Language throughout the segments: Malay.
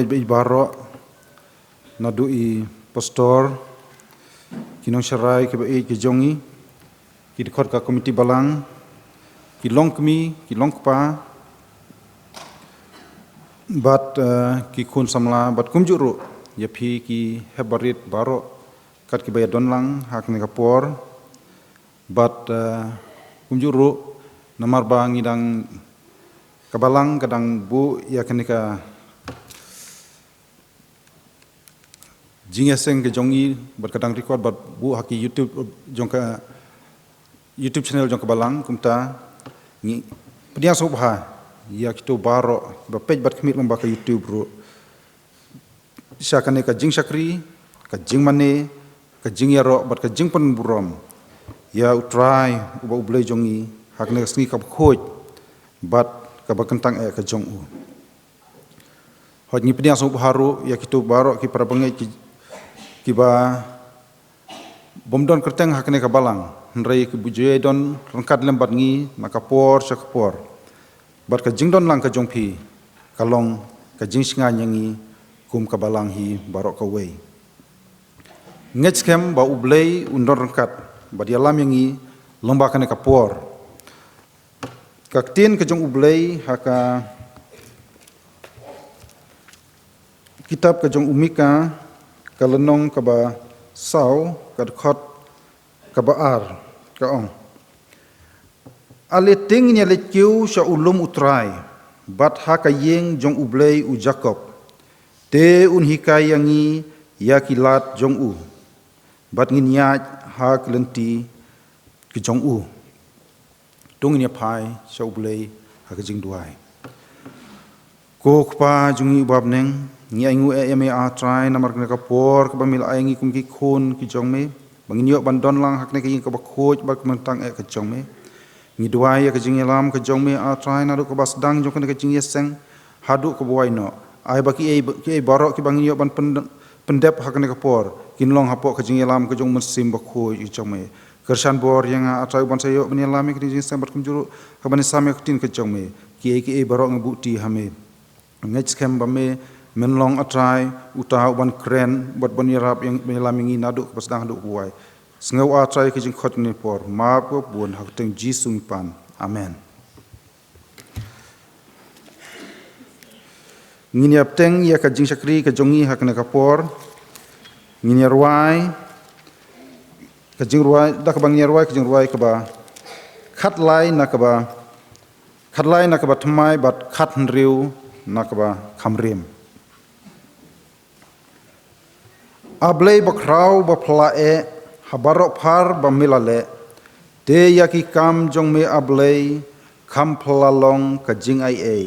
be baro nadu I pastor kinong sharai ke be ke jongi ki dekhot ka komiti balang ki long kmi ki long pa bat ki kun samla bat kumjuru ya phi ki hebarit baro kat ki bayadon lang hak ne kapor bat kumjuru namar ba ngidang kabalang kadang bu ya kenika jingeseng ke jongi bat kadang record bat bu haki YouTube jongka YouTube channel jongka balang kumta ni pediang sobha ya kitu baro ba page bat kemit lomba ke YouTube ro syakane ka jing syakri ka jing mane ka jing yaro bat ka jing pen burom ya utrai uba ublei jongi hakne sngi ka khoj bat ka bakentang ka jong u hot ni pediang sobha ro ya kitu baro ki para bangai ki ba bomdon kerteng hakne ka balang nrei ki bujue don rangkat lembat ngi makapor sakapor bat ka jingdon lang ka jongpi kalong ka jingsinga nyangi kum ka balang hi barok ka wei ngetskem ba ublei undon rangkat ba dia lam yangi lomba kane kapor ka tin ka jong ublei haka kitab ka jong umika ka lenong ka ba sau ka khot ka ba ar ka ong ale ting nya le kiu sha ulum utrai bat ha ka yeng jong ublei u jacob te un hikai yangi ya kilat jong u bat ngin ya ha klenti ki jong u tung nya pai sha ublei ha ka jing duai ko khpa jungi bab neng ngi aingu e me a trai namar ka por ka bamil aingi kum ki khun ki jong me bangin yo bandon lang hakne ka yeng ka ba khoj ba mentang e ka jong me ngi duai ka jing lam ka jong me a trai na ka bas dang jong ka jing yeseng hadu ka buai no ai ba ki baro ki bangin yo ban pendep hakne ka por kinlong hapo ka jing lam ka jong mesim ba khoj i jong me kersan bor yang a trai ban sayo ben lam ki jing sem bat kum juru ka ban same ka tin ka jong me ki baro ngebukti hame ngech kem ba me menlong atrai utah ban kren bat ban yarap yang melaming nadu pas dang hadu buai sengau atrai ke jing khot ni por ma ko bun hak teng jisu pan amen ngin yap teng ya ka jing sakri ka jongi hak na kapor ngin yarwai ka jing ruai dak bang yarwai ka jing ruai ka ba khatlai na ka ba thmai bat khat nriu na ka ba khamrim ablei bakrau baplae habarok phar bamilale te yaki kam jong me ablei kham plalong ka jing ai e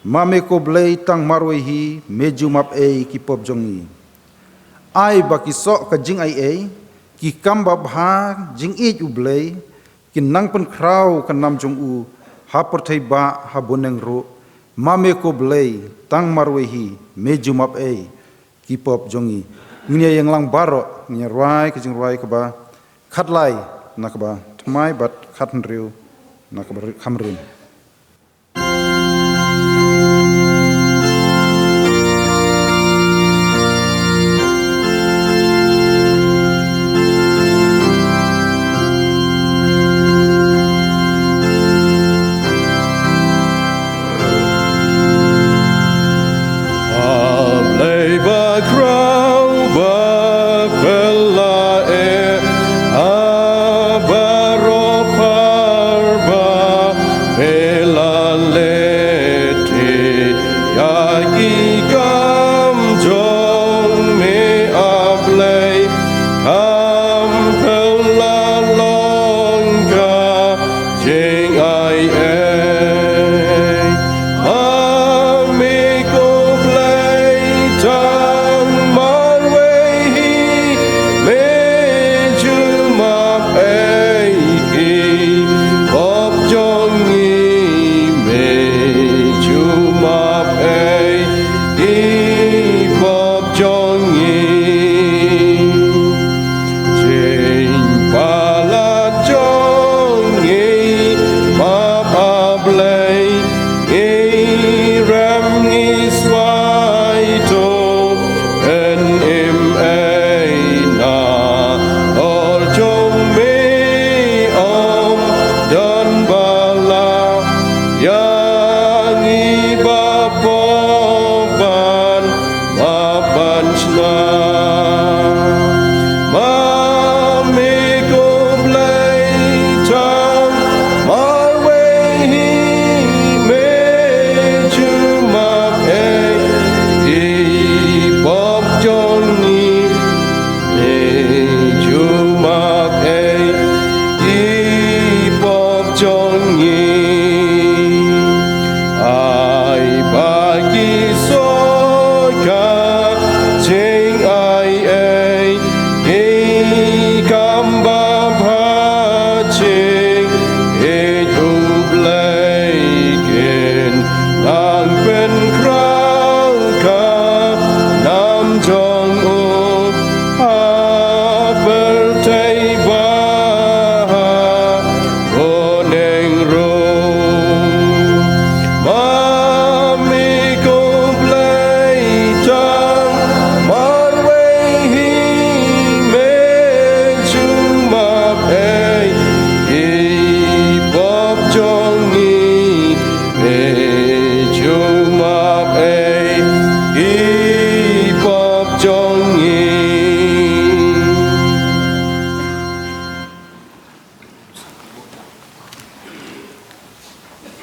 mame ko blei tang marwe hi mejumap e ki pop jongi ai baki sok ka jing ai e ki kam ba bha jing e ublei ki nang pen krau ka nam jong u hapor thai ba haboneng ro mame ko blei tang marwe hi mejumap e ki pop jongi ngine yang lang baro ngine ruai ke jing ruai ke ba khatlai na ke ba thmai bat khatn riu na ke ba khamrin Hey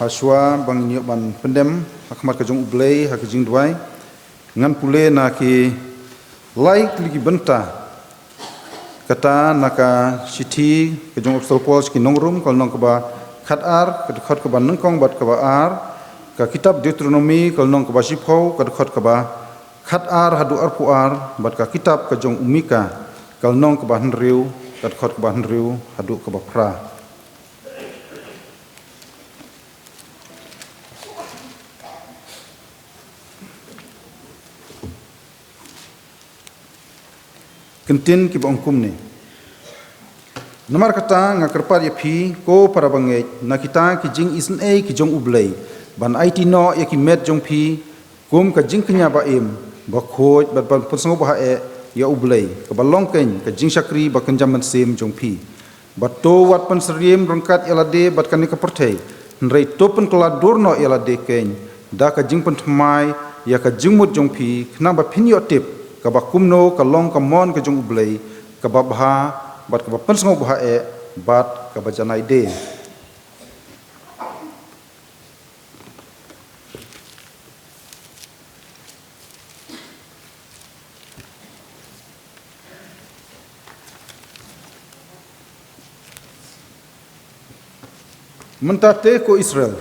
haswa bang niok ban pendem hakmat ka jong ublei hak jing duai ngan pule na ki like ligi benta kata naka siti ka jong apostol Paul ki nongrum kal nong ka ba khat ar ka khat ka ba nangkong bat ka ba ar ka kitab Deuteronomy kal nong ka ba sipho ka khat ka ba khat ar hadu ar pu ar bat ka kitab ka jong umika kal nong ka ba henriu ka khat ka ba henriu hadu ka ba pra kentin ki bangkum ni namar kata ngakerpat ya phi ko para bangai na kita ki jing isen e ki jong ublei ban it no ya ki met jong phi kum ka jing knya ba em ba khoj ba ban pusngo ba e ya ublei ka balong ken ka jing sakri ba kenjam man sem jong phi ba to wat pan seriem rangkat elade bat kan ka perthei nrei to pen kala dorno elade ken da ka jing pen thmai ya ka jing mut jong phi khna ba phin yo tip ka ba kumno ka long ka mon ka jong ublei ka ba bha bat ka ba pensngo bha e bat ka ba janai de mentate ko Israel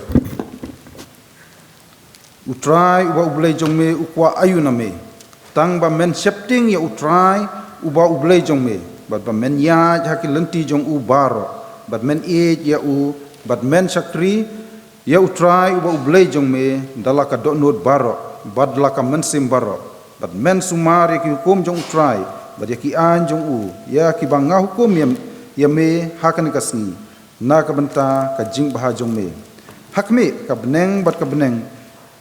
utrai wa ublei jong me ukwa ayuna me tang ba men septing ya utrai uba ublei jong me bat ba men ya haki lenti jong u baro bat men e ya u bat men sakri ya utrai uba ublei jong me dala ka do not baro bat la ka men sim baro bat men sumar ya ki hukum jong utrai bat ya ki an jong u ya ki bang nga hukum ya me hakan ka sni na ka benta ka jing bah jong me hak me ka beneng bat ka beneng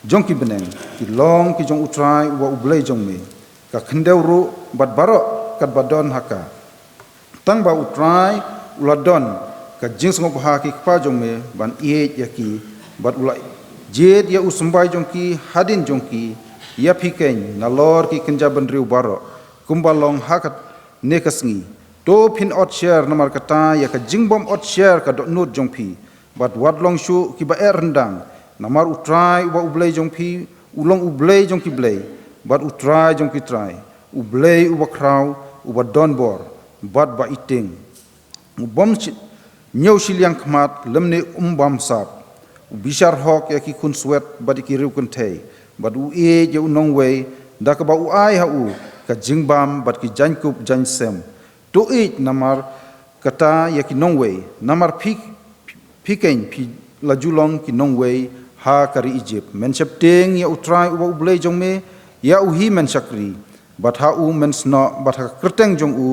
jong ki beneng ki long ki jong utrai wa ublei jong me ka khendeu ru bat baro kat badon haka tang ba utrai uladon ka jing sngop ha ki pa jong me ban ye ya ki bat ulai jed ya usumbai jong ki hadin jong ki ya phikeng na lor ki kenja ban riu baro kumbalong hakat nekasngi to phin ot share namar kata ya ka jing bom ot share ka do nut jong phi bat wadlong shu ki ba rendang namar utrai uba ublei jong phi ulong ublei jong ki blei bat utrai jong ki trai ublei uba kraw uba donbor bat ba iting ubom nyau siliang khmat lemne umbam sap ubishar hok ya ki kun swet bat ki riu kun thei bat u e je unong wei da ka ba u ai ha u ka jingbam bat ki jankup jansem to it namar kata ya ki nong wei namar phikeng phi lajulong ki nong wei ha kari Egypt men septing ya utrai uba ublei jong me ya uhi men sakri bat ha u men sno bat ha kerteng jong u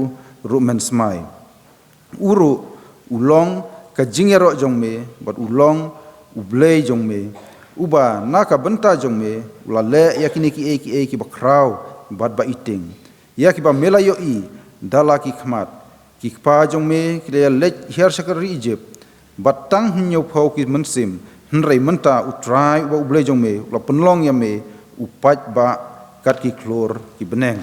ru men smai uru ulong ka jingero jong me bat ulong ublei jong me uba na ka benta jong me ula le ya kini ki e ki bakraw bat ba iting ya ki ba melayo i dala ki khmat ki pa jong me ki le her sakri Egypt bat tang nyau phau ki mensim henrei menta utrai uba ublei jong me la penlong ya me upat ba kat ki klor ki beneng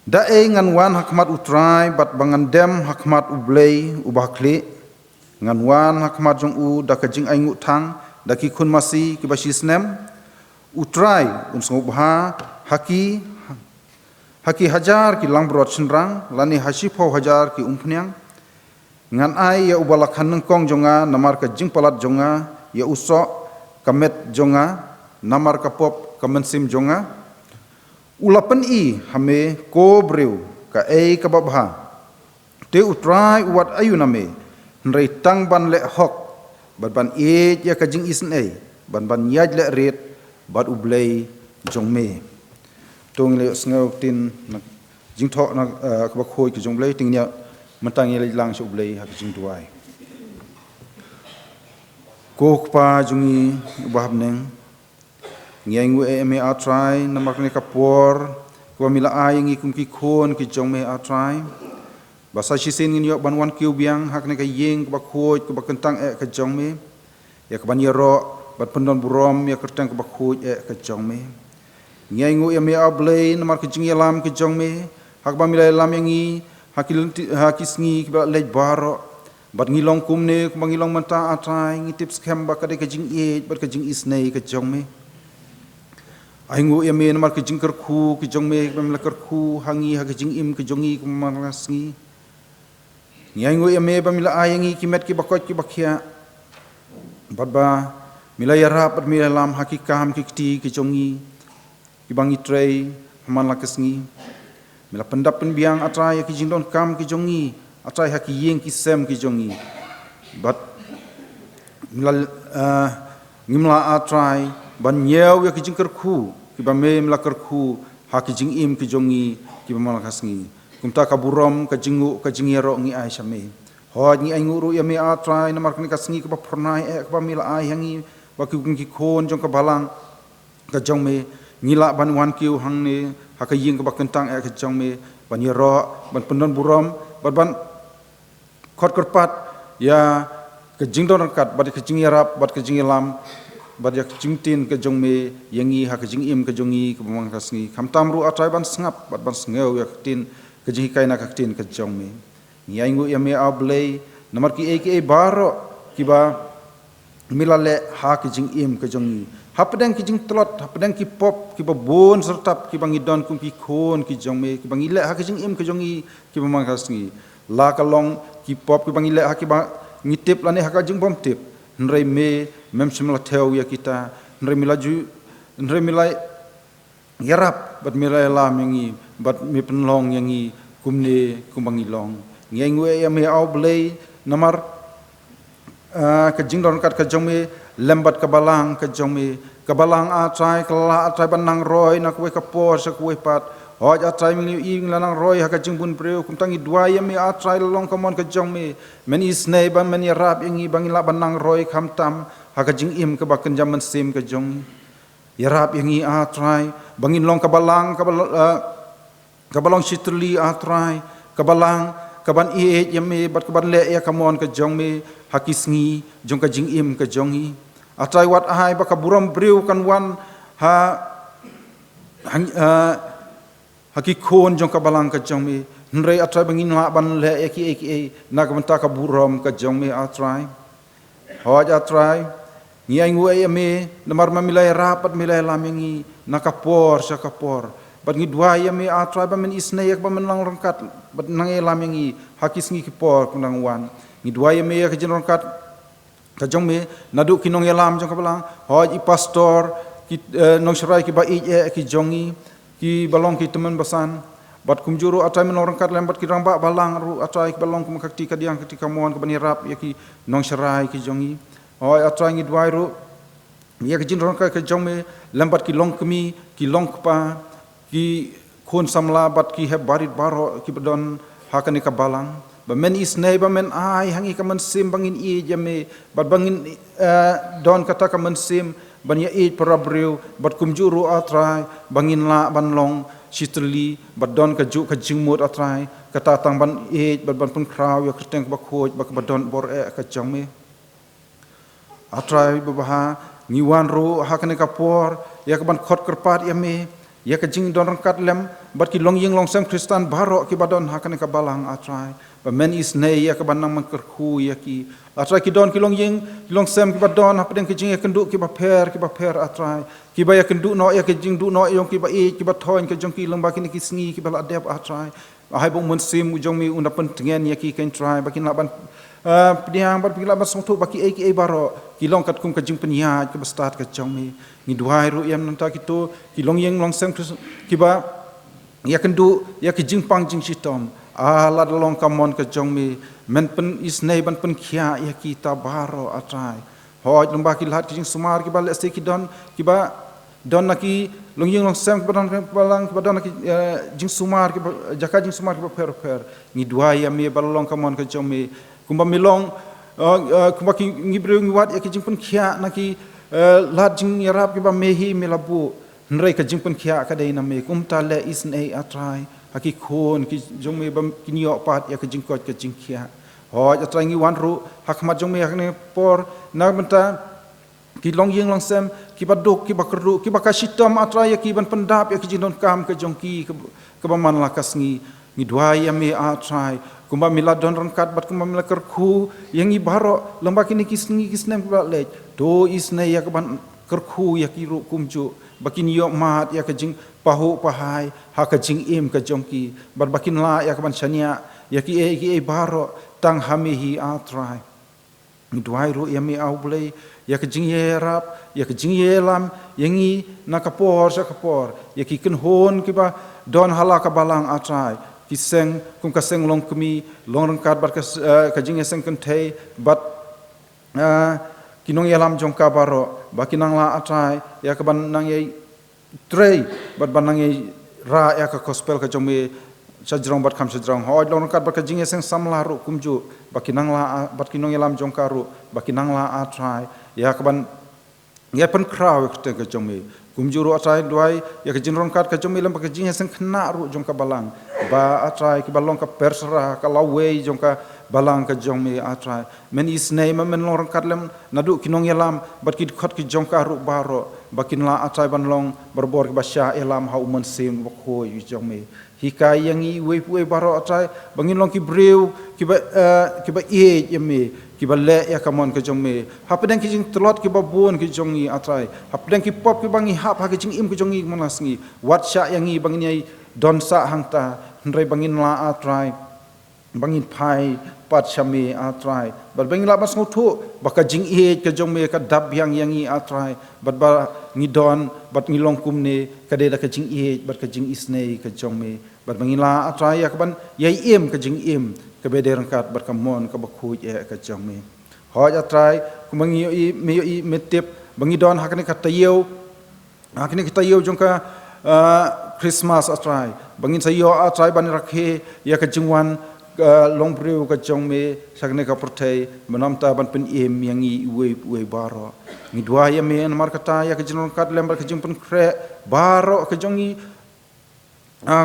da e ngan wan hakmat utrai bat bangan dem hakmat ublei ubah kli ngan wan hakmat jong u da ka jing ai ngu thang da ki khun masi ki ba shi snem utrai unsngo bha haki hajar ki langbrot chenrang lani hasipho hajar ki umpnyang ngan ai ya ubala khanung kong jonga namar ka jing palat jonga ya uso kamet jonga namar ka pop kamensim jonga ulapan i hame ko breu ka ei ka babha te utrai wat ayuname nrei tang ban le hok ban e ya ka jing isen ei ban yaj le ret bat ublei jongme tong le sngo tin jing tho na ka ba khoi ki jongblei ting nya mentang ye lang su ublei ha jing tuai ko pa jungi bahab neng ngengu e me atrai namak ne kapor ko mila ai ngi kum ki khon ki jongme atrai basa shisen ngi ban wan kiu biang hak ne ka yeng ba khoj ko ba kentang e ka jongme ya ka ban yero bat pendon burom ya kertang ko ba khoj e ka jongme ngengu e me ablei namar ki jing yalam ki jongme hak ba mila lam yangi hakisngi ki ba lej baro bat ngilong kumne kumangilong manta atrai ngitip skem ba kade kajing e bat kajing isnei ka jong me aingu ya me namar kajing kerku ki jong me bam la kerku hangi ha kajing im ka jongi kumangasngi ni aingu ya me bam la ayangi kimet ki bakot ki bakhia bat ba mila yarap bat mila lam hakikam ki kti ki jongi ki bangi trei man la kasngi mila pendap penbiang atrai ki jingdon kam ki jongi atrai haki yeng ki sem ki jongi but mila ngimla atrai ban nyew ya ki jingker khu ki ba me mla ker khu haki jing im ki jongi ki ba mal kasngi kumta ka burom ka jingu ka jingero ngi ai shame ho ngi ai nguru ya me atrai namar kni kasngi ki ba pernai ka ba mila ai hangi ba ki khon jong ka balang ka jong me ngila ban wan kiu hang ne haka yeng ka ba kentang ka jong me ban yero ban pendon burom ban khot kerpat ya ke jingdon kat bad ke jing yarap bad ke jing lam bad ya jing tin ke jong me yangi ha ke jing im ke jongi ke bamang kasngi kham tamru atrai ban sngap bad ban sngeu ya tin ke jing kaina ka tin ke jong me ni aingu ya me ablei namar ki e baro ki ba milale ha ke jing im ke jongi hapdang ki jing tlot hapdang ki pop ki ba bon sertap ki bangidon kum ki khon ki jong me ki bangile ha ke jing im ke jongi ki bamang kasngi la kalong ki pop ki bangile ha ki ba ngitip lane ha ka jing bom tip nrei me mem simla theo ya kita nrei milaju nrei milai yarap bat milai lam yangi bat me penlong yangi kumne kumbangilong ngengwe ya me au blei namar ka jing don kat ka jome lembat ka balang ka jome ka balang a trai kala trai banang roi na kuwe ka por sa kuwe pat hoj atrai ming ing lanang roi ha ka jing bun preu kum tangi dua ya me atrai long kamon ka jong me men isnei ban men yarap ingi bangila banang roi kham tam ha ka jing im ka baken jaman sim ka jong yarap ingi atrai bangin long ka balang ka balong sitli atrai ka balang ka ban e ya me bat ka ban le ya kamon ka jong me hakisngi jong ka jing im ka jongi atrai wat ai ba ka buram breu kan wan ha haki khon jong ka balang ka jong me nrei atrai bangin la ban le eki na ka menta ka buram ka jong me atrai hoj atrai ni ai ngui me namar ma milai rapat milai lamengi na ka por sa ka por bat ngi dua ya me atrai ba men isne yak ba men lang rangkat bat nang e lamengi hakis ngi ki por kunang wan ngi dua ya me ya ka jin rangkat ka jong me naduk kinong ya lam jong ka balang hoj i pastor ki nong shrai ki ba ki jongi ki balong ki teman basan bat kumjuru atrai men orang kat lembat ki ramba balang ru atrai ki balong kum kakti ka diang ketika mon ka bani rap ya ki nong sharai ki jongi oi atrai ngi dwai ru ya ki jin rong ka jong me lembat ki long kemi ki long kpa ki khon samla bat ki heb barit baro ki badon hakani ka balang ba men isnei ba men ai hangi ka men sim bangin i jame bat bangin don kata ka men sim ban ya e parabreu bat kumjuru atrai bangin la ban long sitli bat don ka ju ka jingmut atrai kata tang ban e bat ban pun kraw ya kristeng ba khoj ba ka don bor e ka jangme atrai babaha ngiwan ru hakane ka por ya ka ban khot kerpat ya me ya ka jing don kat lem bat ki long ying long sam kristan baro ki badon hakane ka balang atrai ba men is nei ya ka ban nang kerku ya ki atrai ki don ki long ying ki long sam ki badon ha pedeng ki jing ya kendu ki ba per atrai ki ba ya kendu no ya ki jing du no yong ki ba e ki ba thon ki jong ki long ba ki ni ki sngi ki ba la dep atrai hai bong mun sim jong mi unda pen tengen ya ki ken try ba ki na ban pediang bat pila bas songtu baki ai baro kilong kat kum ka jing penya ke start ka jong mi ni duai ru yam nanta kitu kilong yeng long sem ki ba ya kendu ya ki jing pang jing sitom ala long kamon ka jong mi men pen is nei ban pen khia ya ki ta baro atrai hoj long ba ki lat ki jing sumar ki ba le se ki don ki ba don naki long yeng long sem ki ba don balang ki ba don naki jing sumar ki jaka jing sumar ki ba per ni duai ya mi ba long kamon ka jong mi kumba milong kumba ki ngibreu ngiwat ya ki jingpun khia na ki lat jing yarap ki ba mehi melabu nrei ka jingpun khia ka dei na me kumta le isnei atrai haki khon ki jongme ba kinyo pat ya ki jingkot ka jing khia ho atrai ngi wan ru hakmat jongme hakne por na menta ki long yeng long sem ki ba dok ki ba keru ki ba ka sitam atrai ya ki ban pendap ya ki jindon kam ka jongki ka ba man lakas ngi ngidwa yami atrai kumba mila don rangkat bat kumba mila kerku yang ibaro lembak ini kisnem balej do isne ya kaban kerku ya kiru kumju bakin yok mat ya kajing pahu pahai ha kajing im kajongki bat bakin la ya kaban shania ya ki baro tang hamihi atrai ngidwai ru yami au blei ya kajing yerap ya kajing yelam yangi nakapor sakapor ya ki kenhon kiba don hala kabalang atrai kiseng kum kaseng long kemi long rangkat bat kajing seng kentei bat kinong yalam jongka baro bakinang la atrai ya kaban nang ye trei bat banang ye ra ya ka gospel ka jongme sajrong bat kam sajrong hoj long rangkat bat kajing seng samla ru kumju bakinang la bat kinong yalam jongka ru bakinang la atrai ya kaban ya pen kraw ka jongme kumjuru atrai duai ya kajing rongkat kajong milam kajing seng kena ru jongka balang ba atrai ki balong ka persera ka lawe jongka balang kajong mi atrai men isnei men rongkat lem nadu kinong yalam bat ki khot ki jongka ru baro bakin la atrai ban long berbor ki basya elam ha uman sim bakho yu jong mi hikai yang i we baro atrai bangin long ki breu ki ba e yemi ki ba le ya kamon ke jong me hapedang ki jing telot ki ba bon ki jong i atrai hapedang ki pop ki bangi hap ha ki jing im ki jong i manas ngi wat sya yang i bangin ai don sa hangta ndrai bangin la atrai bangin pai pat syami atrai bal bangin la bas ngutu baka jing e ke jong me ka dab yang i atrai bat ba ngi don bat ngi long kum ne ka de da ka jing e bat ka jing isnei ke jong me bat bangin la atrai ya ban yai im ka jing im kebede rangkat berkamon ke bakhuj ke jong me hoj atrai kumangi i metip bangi don hakne katayeu hakne katayeu jongka Christmas atrai bangin sayo atrai ban rakhe ya ke jingwan long breu ke jong me sakne ka pertai menamta ban pen em yang i we baro ngi dua ya me mar kata ya ke jingwan kat lembar ke jing pen kre baro ke jong i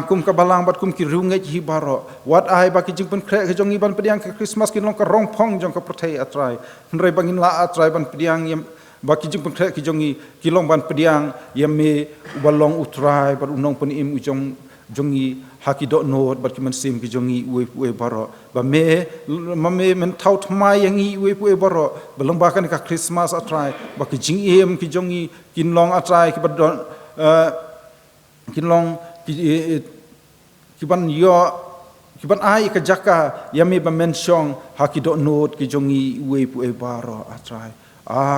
kum ka balang bat kum ki rungai hi baro wat ai ba ki jing pen kre ke jong i ban pediang ke Christmas ki long ka rong phong jong ka pertai atrai nrai bangin la atrai ban pediang yam ba ki jing pen kre ki jong i ki long ban pediang yam me balong utrai bat unong pen im jong i haki dot not bat ki man sim ki jong i we baro ba me men tau thmai yang i we baro belong ba kan ka Christmas atrai ba ki jing em ki jong i kin long atrai ki bat don kin long kiban ai ke jaka yami ba mensyong haki dot not ki jongi we baro atrai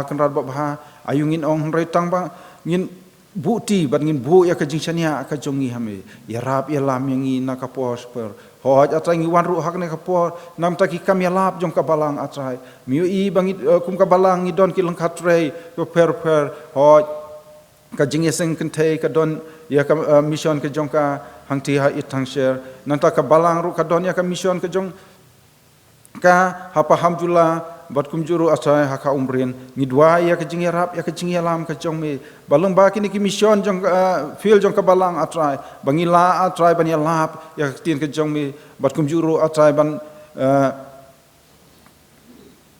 kan rat ba ayungin ong retang ba ngin bukti ban ngin bu ya ke jingshania ka jongi hame ya rap ya lam yang i na ka pos per hoj atrai ngi wan ru hak ne ka por nam ta ki kam ya lap jong ka balang atrai miu i bangi kum ka balang ngi don ki lang khatrei per hoj ka jingeseng kentei ka don ya ka mission ke jong ka hangti ha itang share nanta ka balang ru ka don ya ka mission ke jong ka hapa hamdulillah bat kumjuru asai ha ka umrin ngidwa ya ke jing rap ya ke jing lam ka jong me balong ba kini ki mission jong feel jong ka balang atrai bangila atrai ban ya lap ya tin ke jong me bat kumjuru atrai ban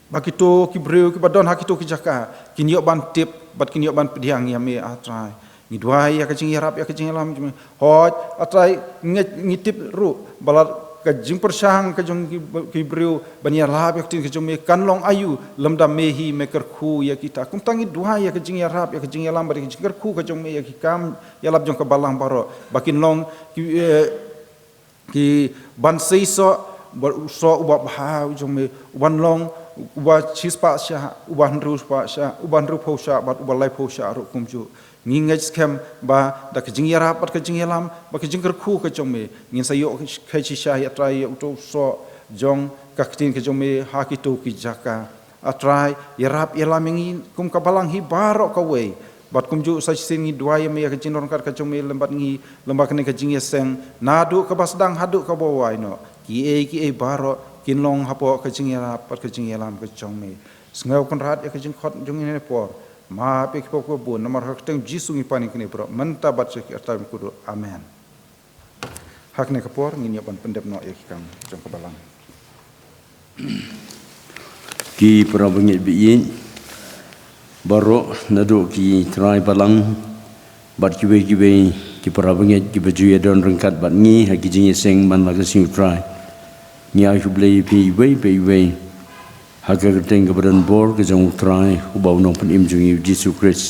bakito ki breu ki badon hakito ki jaka kinyo ban tip bat kinyo ban pediang ya me atrai ngidwai ya kajing yarap ya kajing lam hoj atrai ngitip ru balat kajing persang kajong ki breu bania lab ya tin kajong me kanlong ayu lemda mehi meker khu ya kita kum tangi dua ya kajing yarap ya kajing lam bari kajing khu kajong me ya ki kam ya lab jong ka balang baro bakin long ki ban seiso so uba bha jong me wan long uba chispa sha uba ndru spa sha uba ndru pho sha bat uba lai pho sha ru kumju ngingaj skem ba da kajing yarap bat kajing yalam ba kajing kerku ka jong me ngin sayo khai chi sha ya trai to so jong kaktin ka jong me ha ki to ki jaka atrai yarap yalam ngi kum ka balang hi baro ka we bat kumju sa sin ngi dua ya me ka jing ron ka jong me lembat ngi lembat ne ka jing yeseng nadu ka basdang hadu ka bawai no ki e baro kinlong hapo ka jing yarap pat ka jing yalam ka jong me sngau kan rat ya ka jing khot jong ne por ma pe ki pok bu nomor hak teng jisu ngi panik ni bro menta bat se atam kudu amen hak ne ka por ngi nyapan pendep no ya ki kam jong ka balang ki prabangit biin baro nadu ki trai balang bat kiwe ki para bangit ki baju ya don rengkat bat ngi ha ki jing seng man la sing try ni ai hu blei pi wei ha ka teng ka badan bor ke jong try hu bau nong pen im jung Jesus Christ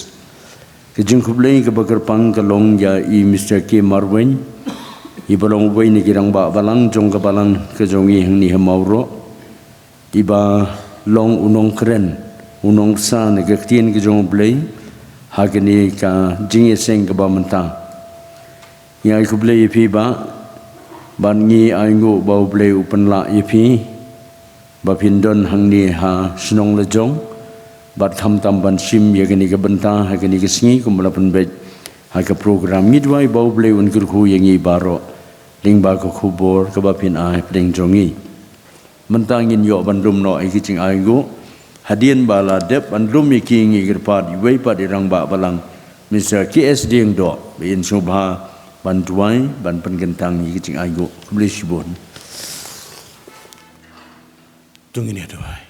ke jing hu blei ka bakar pang ka long ya i Mr. K Marwen i balong wei ni kirang ba balang jong ka balang ke jong i hang ni ha mauro tiba long unong keren unong sa ne ka tien ke jong blei ha ke ni ka jing seng ka ba mentang ya ku blei pi ba ban ngi ai ngo bau blei upan la pi ba pindon hang ni ha snong le jong bat tham tam ban sim ya ke ni ka benta ha ke ni ka sngi ku mala pen bet ha ka program midway bau blei un kur khu yang i baro ling ba ko khu bor ka ba pin ai pdeng jongi mentang in yo ban rum no ai ki ching ai ngo hadien bala dep ban rum mi ki ngi gir pa di wei pa di rang ba balang Mr. KS ding do bin subha ban tuai ban pen gentang ni ki ching ai go beli sibon tung ini tuai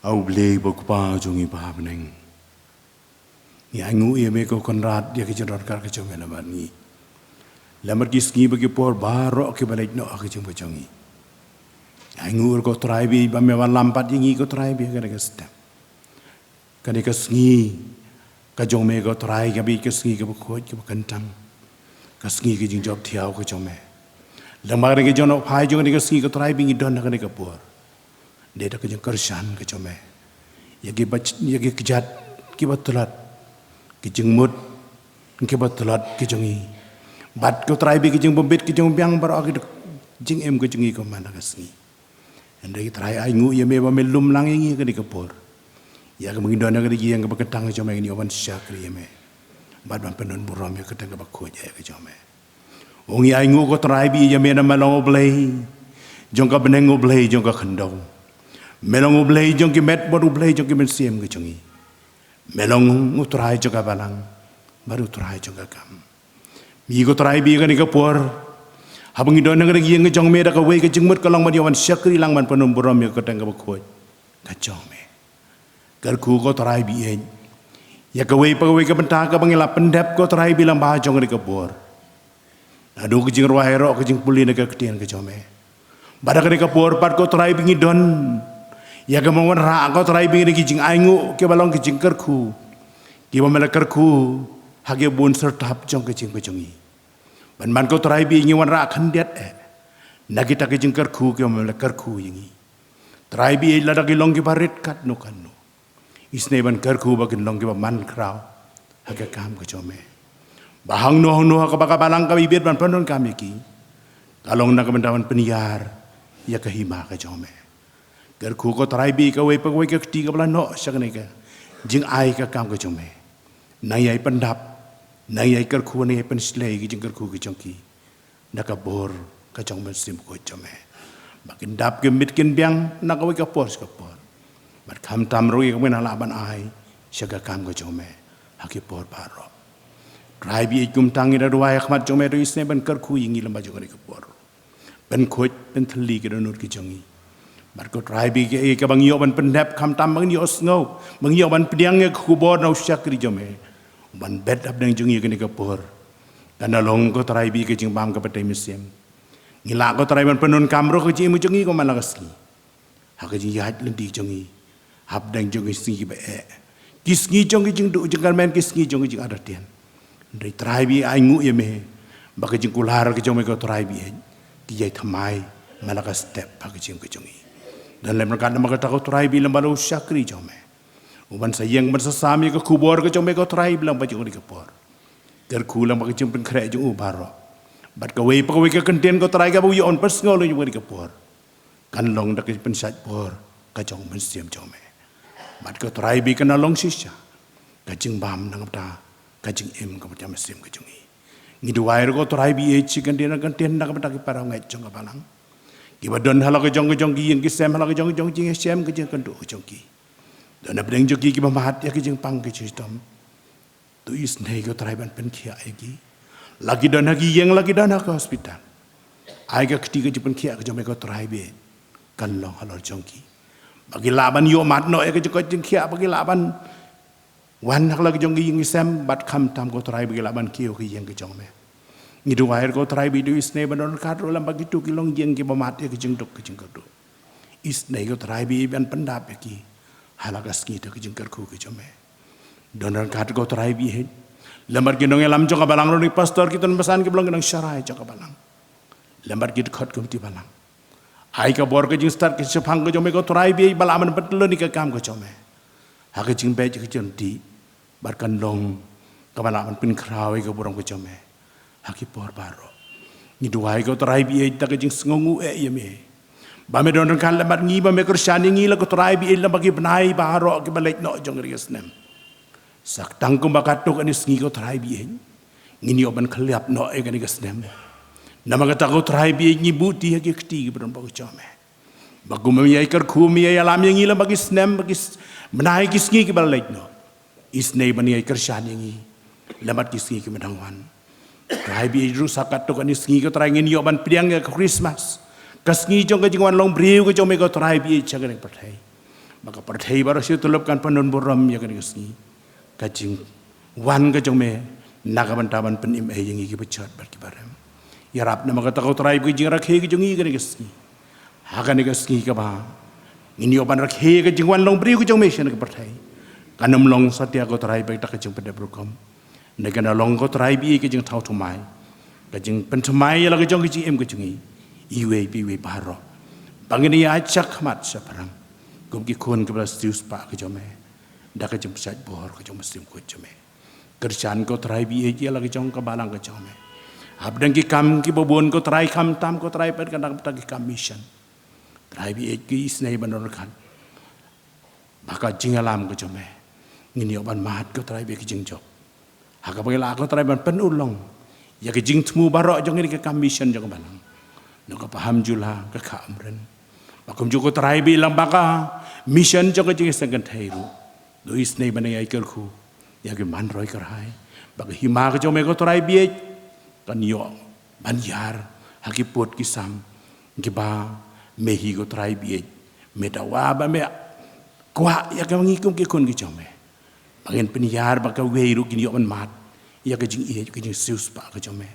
au blei bok pa jungi pa beneng ni angu ye me ko konrad dia ki jodor kar ke jome lamat ni lamar ki ski bagi por baro ke balai no ke jom jongi angu ko trai bi ba me wan lampat ngi ko trai bi ka ka step ka ka ski ka jome ko trai ka bi ka ski ka ko ka kantang ka ski ki jing job thiau ko jome lamar ke jono phai jong ni ka ski ko trai bi ngi don ka ka por de ta ka jing karshan ka jome yagi kejat ki batulat ki jing mut ki batulat ki jongi bat ko trai bi ki jing bombet ki jong biang bar ki jing em ko jongi ko mana ka ski ande ki trai ai ngu ye me ba me lum lang ngi ka ni ka por ya ka mungkin dona ka di yang ka bakatang jome ni oban syakri ye me bat ban penon buram ya ka tang ka bakko ya ka jome ongi ai ngu ko trai bi ye me na malong oblei jong ka beneng oblei jong ka khandong melong oblei jong ki met baru oblei jong ki men siem ka jongi melong utrai jong ka balang baru utrai jong ka kam mi ko trai bi ka ni ka por habang idon nang yang ka jong me da ka wei ka jing mut ka lang ma diwan syakri lang man penon buram ya ka tang ka bakko ka jong me gar ku ko trai bi en ya ka wei ka benta ka bangila pendap ko trai bilang ba jong ni ka por adu ka jing ruai ro ka jing puli na ka ketien ka jome bada ka por pat ko trai bi ngidon ya ka mongwan ra ko trai bi ni jing aingu ke balong ki jing kerku ki ba mela kerku hage bun sertap jong ka jing jongi ban man ko trai bi ngi wan ra khandet nagita ka jing kerku ke mela kerku yingi trai bi la da ki long ki barit kat no kanu isne ban kerku ba kin long ki ba man krau hage kam ka jome bahang no ka baka balang ka bibir ban panon kami ki kalong na ka bendawan peniar ya ka hima ka jome gar ku ko trai bi ka wei pa wei ka ti ka bala no sak ne ka jing ai ka kam ka jome nai ai pendap nai ai kar khu ne pen slei ki jing kar khu ki jongki na ka bor ka jong men sim ko jome bakin dap ke mit kin biang na ka wei ka por ka por bat kham tam ro ka men ala ban ai shaga kam ka jome haki por paro trai bi kum tangi da ruai khmat jome ro isne ban kar khu yingi lamba jong ka por ben khoj ben thli ki donut ki jongi bar ko trai bi ke ka bang yo ban pendap kham tam bang yo snow bang yo ban pdiang ke khu bor na syakri jome ban bet ab dang jongi ke ni ka por kana long ko trai bi ke jing bam ka patai mesem ngila ko trai ban penun kamro ko ji mu jongi ko malaski ha ka ji yat lendi jongi hab dang jongi singi ba kisngi jongi jing du jing men kisngi jongi jing ada tian dari trai bi ai ngu ye me ba ka jing kular ke jome ko trai bi ki jai thamai malaka step pa ka jing ke jongi dan lem kan ma ka ta ko trai bi lembalo syakri jome uban sayang ban sasami ka kubor ka jome ko trai bilang ba jing ka por gar ku lang ba ka jing pen kre jing u baro bat ka wei pa ka wei ka kenten ko trai ka bu yon pas ngol jing ka por kan long da ka pen sat por ka jong men siam jome bat ka trai bi kana long sisya ka jing bam nang ta ka jing em ka macam sim ka jongi ngi du wai ko trai bi e chi kan den na ka ta ki para ngai jong ka balang ki ba don hala ka jong ki yang ki sem hala ka jong jing sem ka jing kan du jong ki don na bdeng jogi ki ba mat ya ki jing pang ki chistom tu is nei ko trai ban pen khia ai ki lagi don ha ki yang lagi don ha ka hospital ai ka kti ka jipen khia ka jong ko trai bi kan long halor jong ki bagi laban yo mat no e ka jing khia bagi laban Wan nak lagi jong ging isem bat kam tam ko trai bagi laban kio ki yang ke jong me. Ngidu air ko trai bi du isne bandon kadro lam bagi tu kilong jeng ki bamat ke jeng dok ke jeng kadu. Isne ko trai bi ban pendap ki halagas ki to ke jeng karku ke jong me. Donon kad ko trai bi he. Lambar ginong lam jong balang ro ni pastor ki ton pesan ki belong ginong syarai jong balang. Lambar ki khot kum ti balang. Ai ka bor ke jeng start ke sepang ke jong me ko trai bi balaman betul ni ke kam ke jong me. Ha ke jeng be ke jong di barkan long kabalaman pin krawi ke borong ke jong me. Haki por baro ni duai ko trai bi ta ke jing sngongu e yeme ba me don kan lambat ngi ba me kershani ngi la ko trai bi la bagi benai baro ke balek no jong ries nem sak tang ko bakato kan ngi ko trai bi ngi ni oban khliap no e kan ries nem nama ka ta ko trai bi ngi buti ke kti ke bon ba ko jome ba ko me yai kar khu me ya lam ngi la bagi snem bagi benai ki ngi ke balek no isne ban yai kershani ngi lambat ki ngi ke medangwan Trai bi ru sakat to kan isngi ko trai ngin yo ban priang ke Christmas. Kasngi jong ke jingwan long briu ko jong me ko trai bi chagane perthai. Maka perthai baro si tulop kan panon boram ya kan isngi. Kajing wan ke jong me nagaban taban penim e yang iki bechat bar ki barem. Ya rap na maka takau trai bi jing rakhe ke jong i kan isngi. Ha kan isngi ka ba. Ngin yo ban rakhe ke jingwan long briu ko jong me shen ke perthai. Kanam long satya ko trai bi tak ke jong pede brokom. Negara long ko trai bi ke jing thau thumai ke jing pen thumai la ke jong ke jing em ke jing iwe bi we baro bangini achak mat saprang gum ki khon ke blas tius pa ke jome da ke jing saj bor ke jong muslim ko jome kerjaan ko trai bi e la ke jong ke balang ke jome abdang ki kam ki bobon ko trai kam tam ko trai pet kadang ta ki kam mission trai bi e ki isnai banor kan maka jing alam ke jome ngini oban mat ko trai bi ke jing jok Haka pagila ako try ban penulong. Ya ke jing tmu barok jong ini ke commission jong banang. No ka paham jula ke kamren. Bakum juko try bi lang baka mission jong ke jing second thairu. Do isne ban ai kerku. Ya ke man roi kerhai. Baka hima ke jong me ko try bi kan yo ban yar haki pot kisam. Ke ba mehi ko try bi me dawa ba me kwa ya ke ngikum ke kon ke jong me. Bagian penyiar baka weiru kini oman mat ya ke jing iya ke jing sius pa ke jome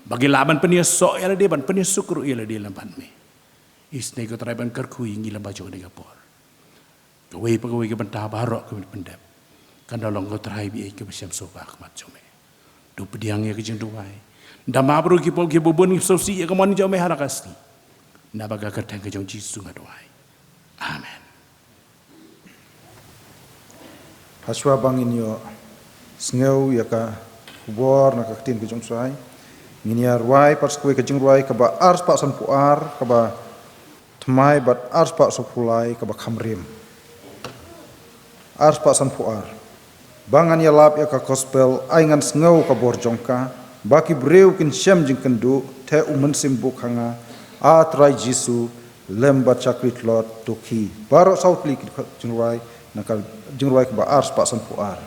bagi laban penia so ya de ban penia sukru ya de lamban me isne ko trai ban karku ingi lamba jong de kapor ke wei pa ke banta barok ke pendap kan dalong ko trai bi ke besam so pa mat jome do pediang ya ke jing duai nda ma bro ki po ke bobon so si ya ke mon jome harakasti na baga ka tang ke jong jisu ngadoi amen. Haswa bangin yo sngeu ya ka bor na ka tin ke jong sai nginia ruai pas kue ke jing ruai ka ba ars pa san puar ka ba thmai bat ars pa so pulai ka ba khamrim ars pa san puar bangan ya lap ya ka gospel aingan sngeu ka bor jongka baki breu kin shem jing kendu the umen simbu khanga a trai jisu lemba chakrit lot toki baro sautli ki jing ruai nakal jing ruai ka ba ars pa san puar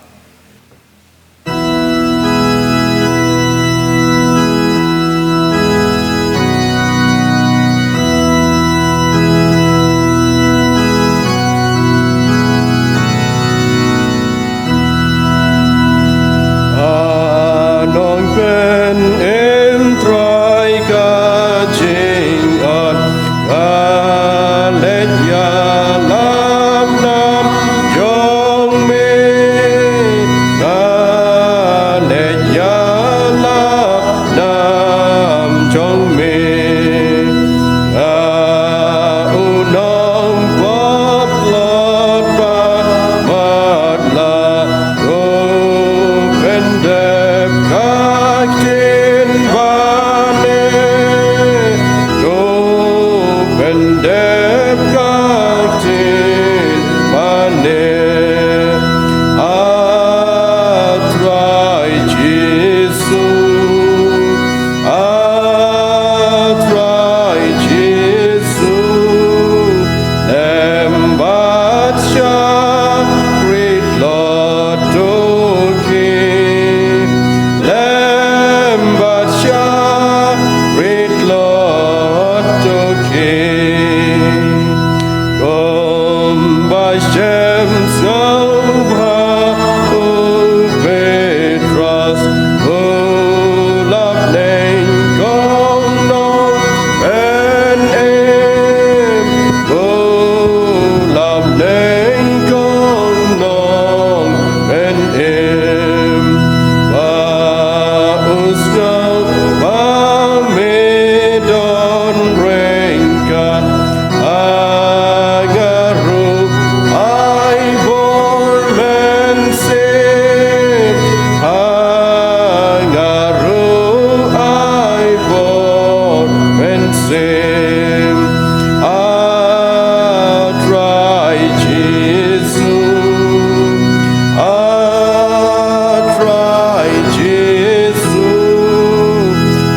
sim atrai Jesu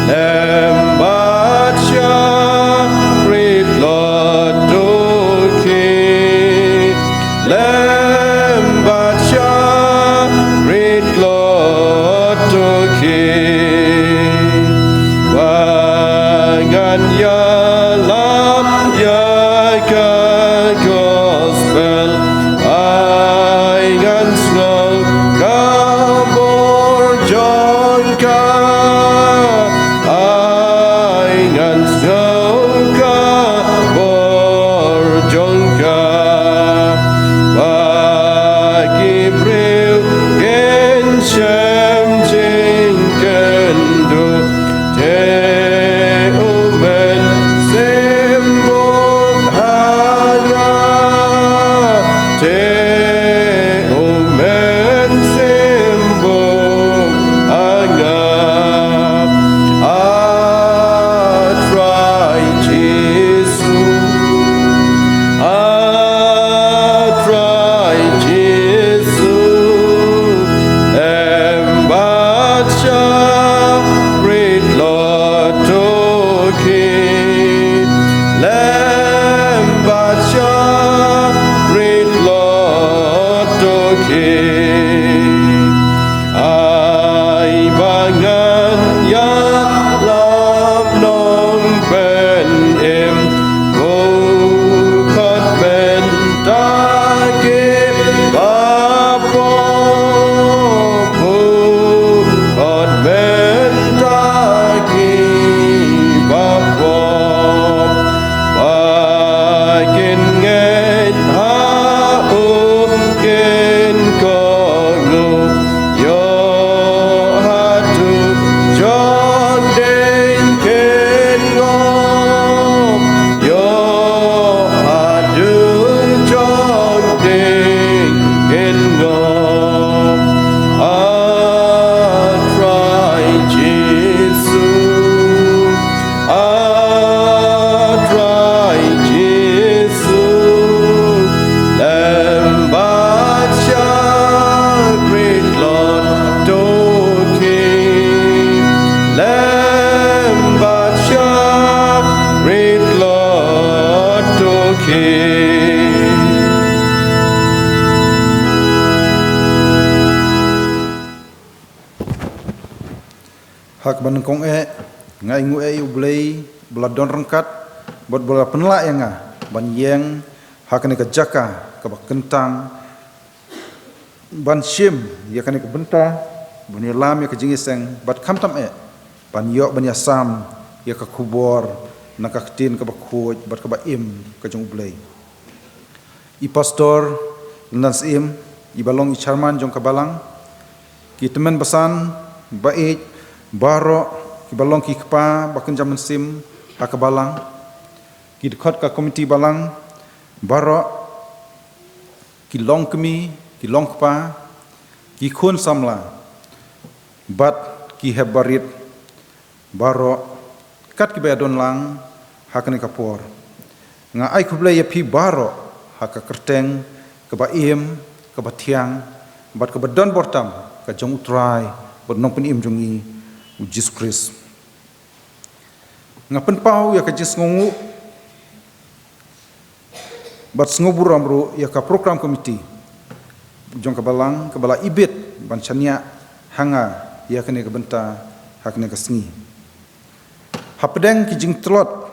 lembaca great Lord Doki lembaca great Lord Doki wangan ya lam ya ka gospel wangan slow kabor jonka wangan slow kabor jonka bagi bril gen shem jing kendo te umen sembok hanya te umen sembok hanya atrai Jesu atrai Jesu lembaca great Lord Doki lembaca great Lord Doki ai bangan ya lam nong ben im go kot ben tage bapo go kot ben tage bapo bakin ngen ha o ken kono yo hatu jog den ken ngom yo hatu jog den ken ngom atrai Jesu atrai Jesu lembaca great Lord Doki lembaca great Lord Doki hak banengkong ngai ngu ublei beladon rengkat bot bola penla yang ban yeng hak ni ke jaka ke kentang ban shim ya kan ke benta ban lam ya ke jingiseng bat kamtam ban yok ban yasam ya ke kubor nak ke tin ke bakuj bat ke baim ke jong ublei i pastor nas im i balong i charman jong ke balang ki teman besan baik barok ki balong ki kpa baken jaman sim hak ke balang ki dekat ke komiti balang barok ki long kemi ki long kpa ki khun samla bat ki hebarit barok kat ki bayadon lang hak ni kapor nga ai kublai ya pi barok hak ke kerteng ke baim ke batiang bat ke bedon bortam ke jong utrai bot nong penim jongi Jesus Christ ngapen pau ya ke jis ngongu bat ngoburam ro ya ka program komiti jong ke balang ke bala ibit ban chania hanga ya kene ke benta hakne ke sngi hapdeng ki jing tlot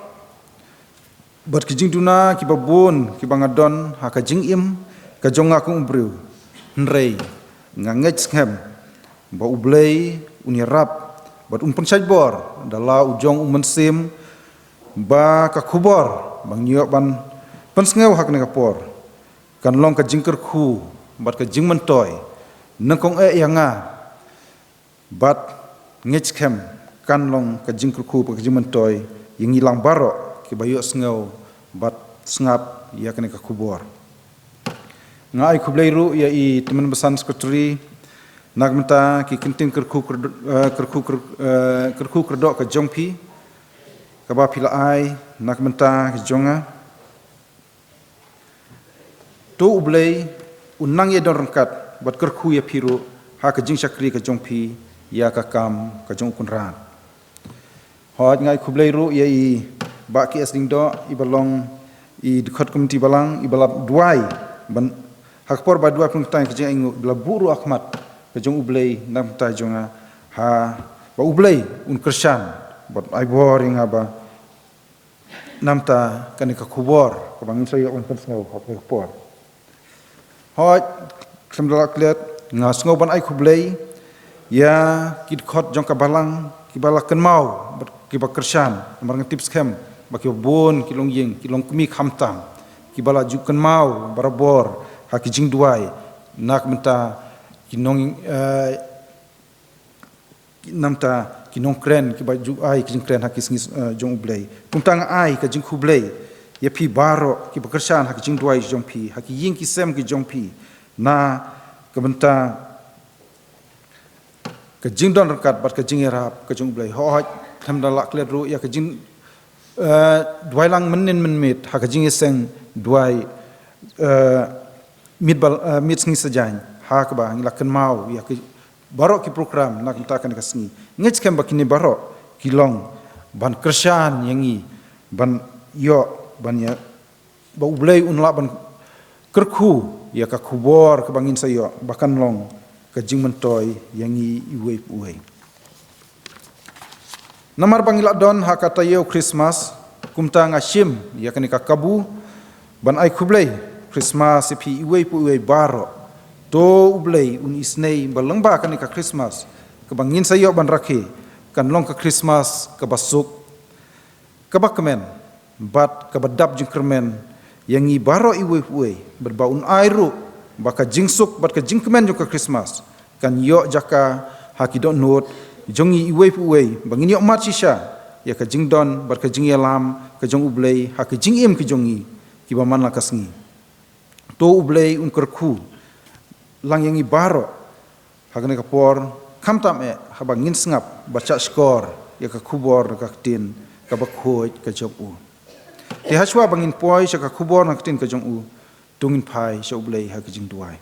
bat ki jing duna ki babun ki bangadon ha ka jing im ka jonga ku umbriu nrei ngangech ngem ba ublei unirap bat pensajbor dala ujong umensim ba ka khubor bang nyok ban pensngeu hak ne kapor kan long ka jingker khu bat ka jing mentoy nangkong yanga bat ngechkem kan long ka jingker khu ba ka jing mentoy yingi lang baro ki bayo sngew bat sngap ya kene ka khubor ngai khubleiru ya i teman besan sekretari nagmenta ki kintin kerku kerdok ke jongpi kaba pila ai nak menta ke jonga tu ublei unang ye don rangkat bat kerku ya piru ha ke jing sakri ke jongpi ya ka kam ke jong kunran hot ngai kublei ru ye I ba ki asding do I balong I dekat komiti balang I balap duai ban hakpor ba duai pun tang ke jing ingu bela buru akmat ke jong ublei nam ta jonga ha ba ublei un kersan bat ai bor inga ba namta kanika kubor ka bangin sayo on pensngau ha kubor hot semdala klet ngasngau ban ai kublei ya kid khot jong ka balang ki balakan mau ki ba kersan marang tips kem ba ki bon ki long yeng ki long kmi khamtam ki bala jukan mau barabor ha ki jing duai nak menta ki nong namta ki nong kren ki ba ju ai ki jing kren ha ki sngis jong ublei tungtang ai ka jing kublei ya pi baro ki ba kersan ha ki jing duai jong pi ha ki ying ki sem ki jong pi na ka benta ka jing don rakat bat ka jing erap ka jong ublei hoj tham dalak klet ru ya ka jing duai lang menin menmit ha ka jing seng duai mit sngi sajang ha ka ba ngilakan mau ya ki barok ki program nak mentakan ka sngi ngech kem ba kini barok kilong ban kersan yangi ban yo ban ya ba ublei unla ban kerku ya ka kubor ka bangin sayo bahkan long ka jing mentoy yangi iwei puei namar bangila don ha kata yo Christmas kumta ngashim ya kanika kabu ban ai kublei Christmas pi iwei puei baro to ublei un isnei balangba kanika Christmas ka bangin sayo ban rakhe kan long ka Christmas ka basuk ka bakmen bat ka badap jing kermen yangi baro iwei puei berbaun airu baka jingsuk bat ka jingkemen jong ka Christmas kan yo jaka hakidon not jongi iwei puei bangin yo marchisha ya ka jingdon bat ka jingelam ka jong ublei ha ka jingim ki jongi ki ba man la kasngi to ublei un kerku lang yangi baro ha ka ka por kamtam e ha bangin sngap baca skor ya ka kubor ka tin ka ba khoj ka jong u ti haswa bangin poi ka kubor na tin ka jong u tungin pai sha ublei ha kijing duai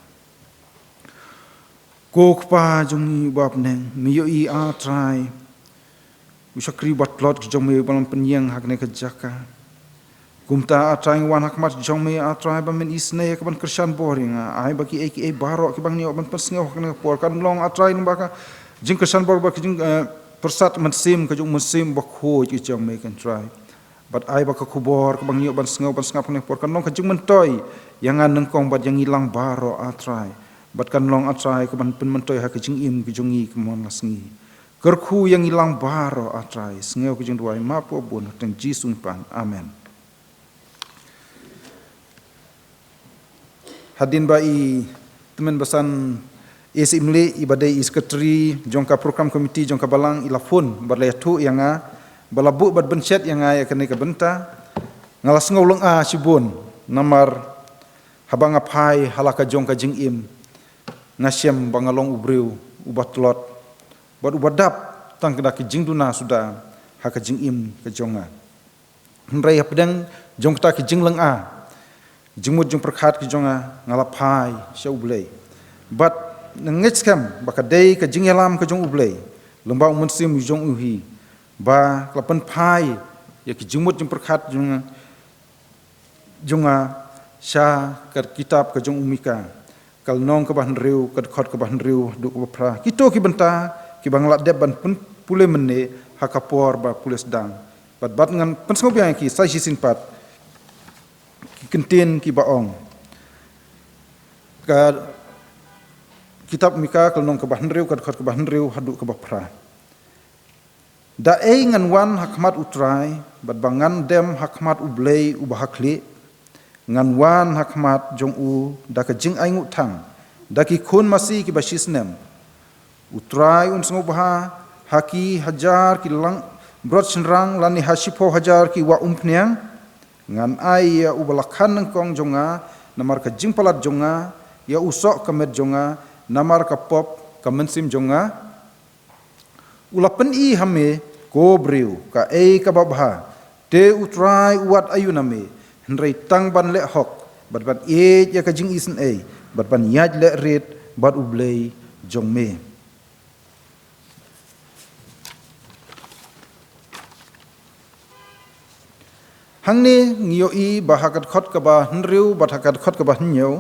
ko khpa jong bap neng mi yo I a trai usakri bat plot jong me balam penyang hak ne ka jaka kumta a trai wan hak mat jong me a trai ba men isne ka ban kersan boring ai baki aka baro ki bang ni ban persngau hak ne por kan long a trai ba ka jing kersan bor ba kijing persat mesim ka jong mesim ba kho ki jong me kan trai bat ai ba ka kubor ka bang ni ban sngau ban sngap ne por kan long ka jing mentoy yang nang kong bat yang hilang baro atrai bat kan long atrai ke ban pen mentoy ha ke jing im ke jongi ke mon lasngi kerku yang hilang baro atrai sngeu ke jing duai mapo bun teng jisung pan amen hadin bai teman besan isimli ibadai sekretari jongka program komiti jongka balang ilafun barlayatu yang balabu bat bencet yang ya kene ke benta ngalas ngau long a sibun namar habang apai halaka jong ka jing im ngasyem bangalong ubriu ubat lot bat ubadap tang kena ki jing duna sudah ha ka jing im ka jonga hnrai pedang jong ta ki jing leng a jingmut jong perkhat ki jonga ngalapai sha ublei bat ngech kam bakadei ka jing yalam ka jong ublei lembang munsim jong uhi ba klapan pai ya ki jingmut jong perkhat jonga sha kat kitab ka jong umika kal nong ka ban riu kat khot ka ban riu du ka pra kito ki benta ki bangla deb ban pun pule menne hakapor ba pule sedang bat ngan pensngau biang ki sai sin pat ki kentin ki baong ka kitab umika kal nong ka ban riu kat khot ka ban riu hadu ka ba pra da ngan wan hakmat utrai bat bangan dem hakmat ublei ubahakli ngan wan hakmat jong u da ka jing aingu thang da ki khun masi ki basisnem utrai un sngo bah haki hajar ki lang brot senrang lani hasipo hajar ki wa umpniang ngan ai ya ubalakhan nang kong jonga namar ka jing palat jonga ya usok kamet jonga namar ka pop ka mensim jonga ulapen I hame ko briu ka ka babha te utrai uat ayu name henrei tang ban le hok bat ban e ya ka jing isen e bat ban yaj le ret bat ublei jong me hangni ngio i bahakat khot ka ba hnriu bahakat khot ka ba hnyo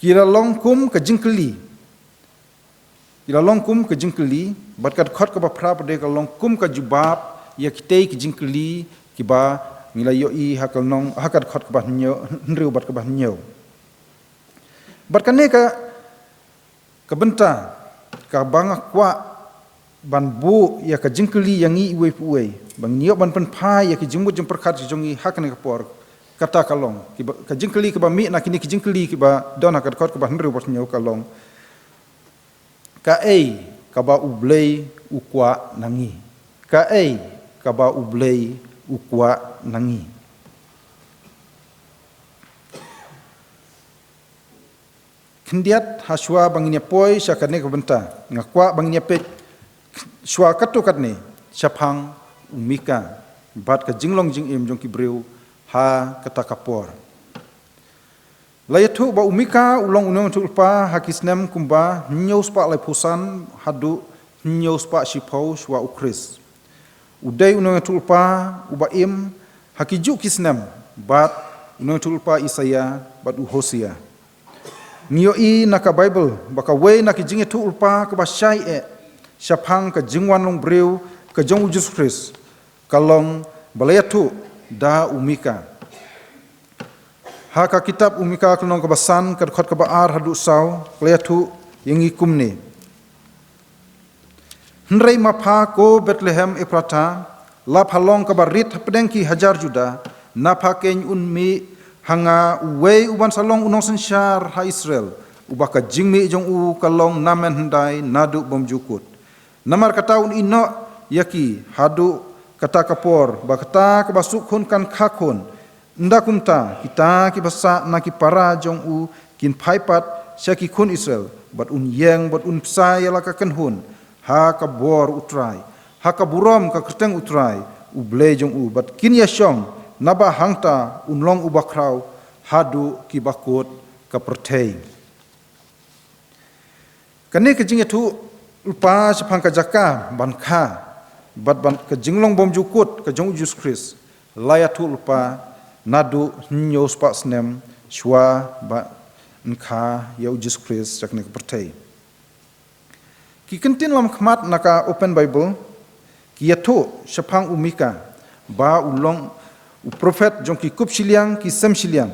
kira longkum ka jingkli kira longkum ka jingkli batkat khot ka ba phra pade ka longkum ka jubab ya kitei ka jingkli ki ba ngila yo i hakal nong hakat khot ka ba hnyo hnriu bat ka ba hnyo bat kane ka benta ka banga kwa ban bu ya ka jingkli yang i we puwe bang nio ban pen pha ya ki jingmut jing perkhat jongi hakane ka por kata kalong ka jingkli ka ba mi na kini ki jingkli ki ba don hakat khot ka ba hnriu bat nyo kalong ka ei ka ba ublei ukwa nangi ka ei ka ba ublei ukwa nangi kendiat haswa banginya poi syakane ka benta ngakwa banginya pet shwa katu katne chapang umika bat ka jinglong jing im jong ki breu ha kata kapor layathu ba umika ulong unong tulpa hakisnem kumba nyos pa lai pusan hadu nyos pa shipau shwa ukris udai unong tulpa uba im hakiju kisnem bat unong tulpa isaya bat uhosia ngio i naka bible baka we naki jinge tulpa ka ba shai e syapang ka jingwan long breu ka jong Jesus Christ kalong balayatu da umika haka kitab umika kalong kebasan ka khot ka baar hadu sau balayatu yang ikumne hnrei mapha ko Bethlehem Ephrata la phalong ka barit pedengki hajar juda na phakeng unmi hanga we uban salong unong sensyar ha Israel ubaka jingmi jong u kalong namen hendai nadu bomjukut namar kataun ino yaki hadu kata kapor bakata kabasuk hun kan khakun ndakumta kita ki basa na ki para jong u kin phaipat syaki kun Israel bat un yeng bat un psai la ka kan hun ha ka bor utrai ha ka burom ka kerteng utrai uble jong u bat kin ya syong naba hangta unlong ubakrau hadu ki bakut ka pertei kane ke jinge tu ulpa sepang ka jaka ban kha bat ban ka jinglong bom jukut ka jong Jesus Christ layatu ulpa nadu nyos pa snem shwa ba nkha ya Jesus Christ jakne ka pertei ki kentin lam khmat naka open bible ki yatu sepang umika ba ulong u prophet jong ki kup siliang ki sem siliang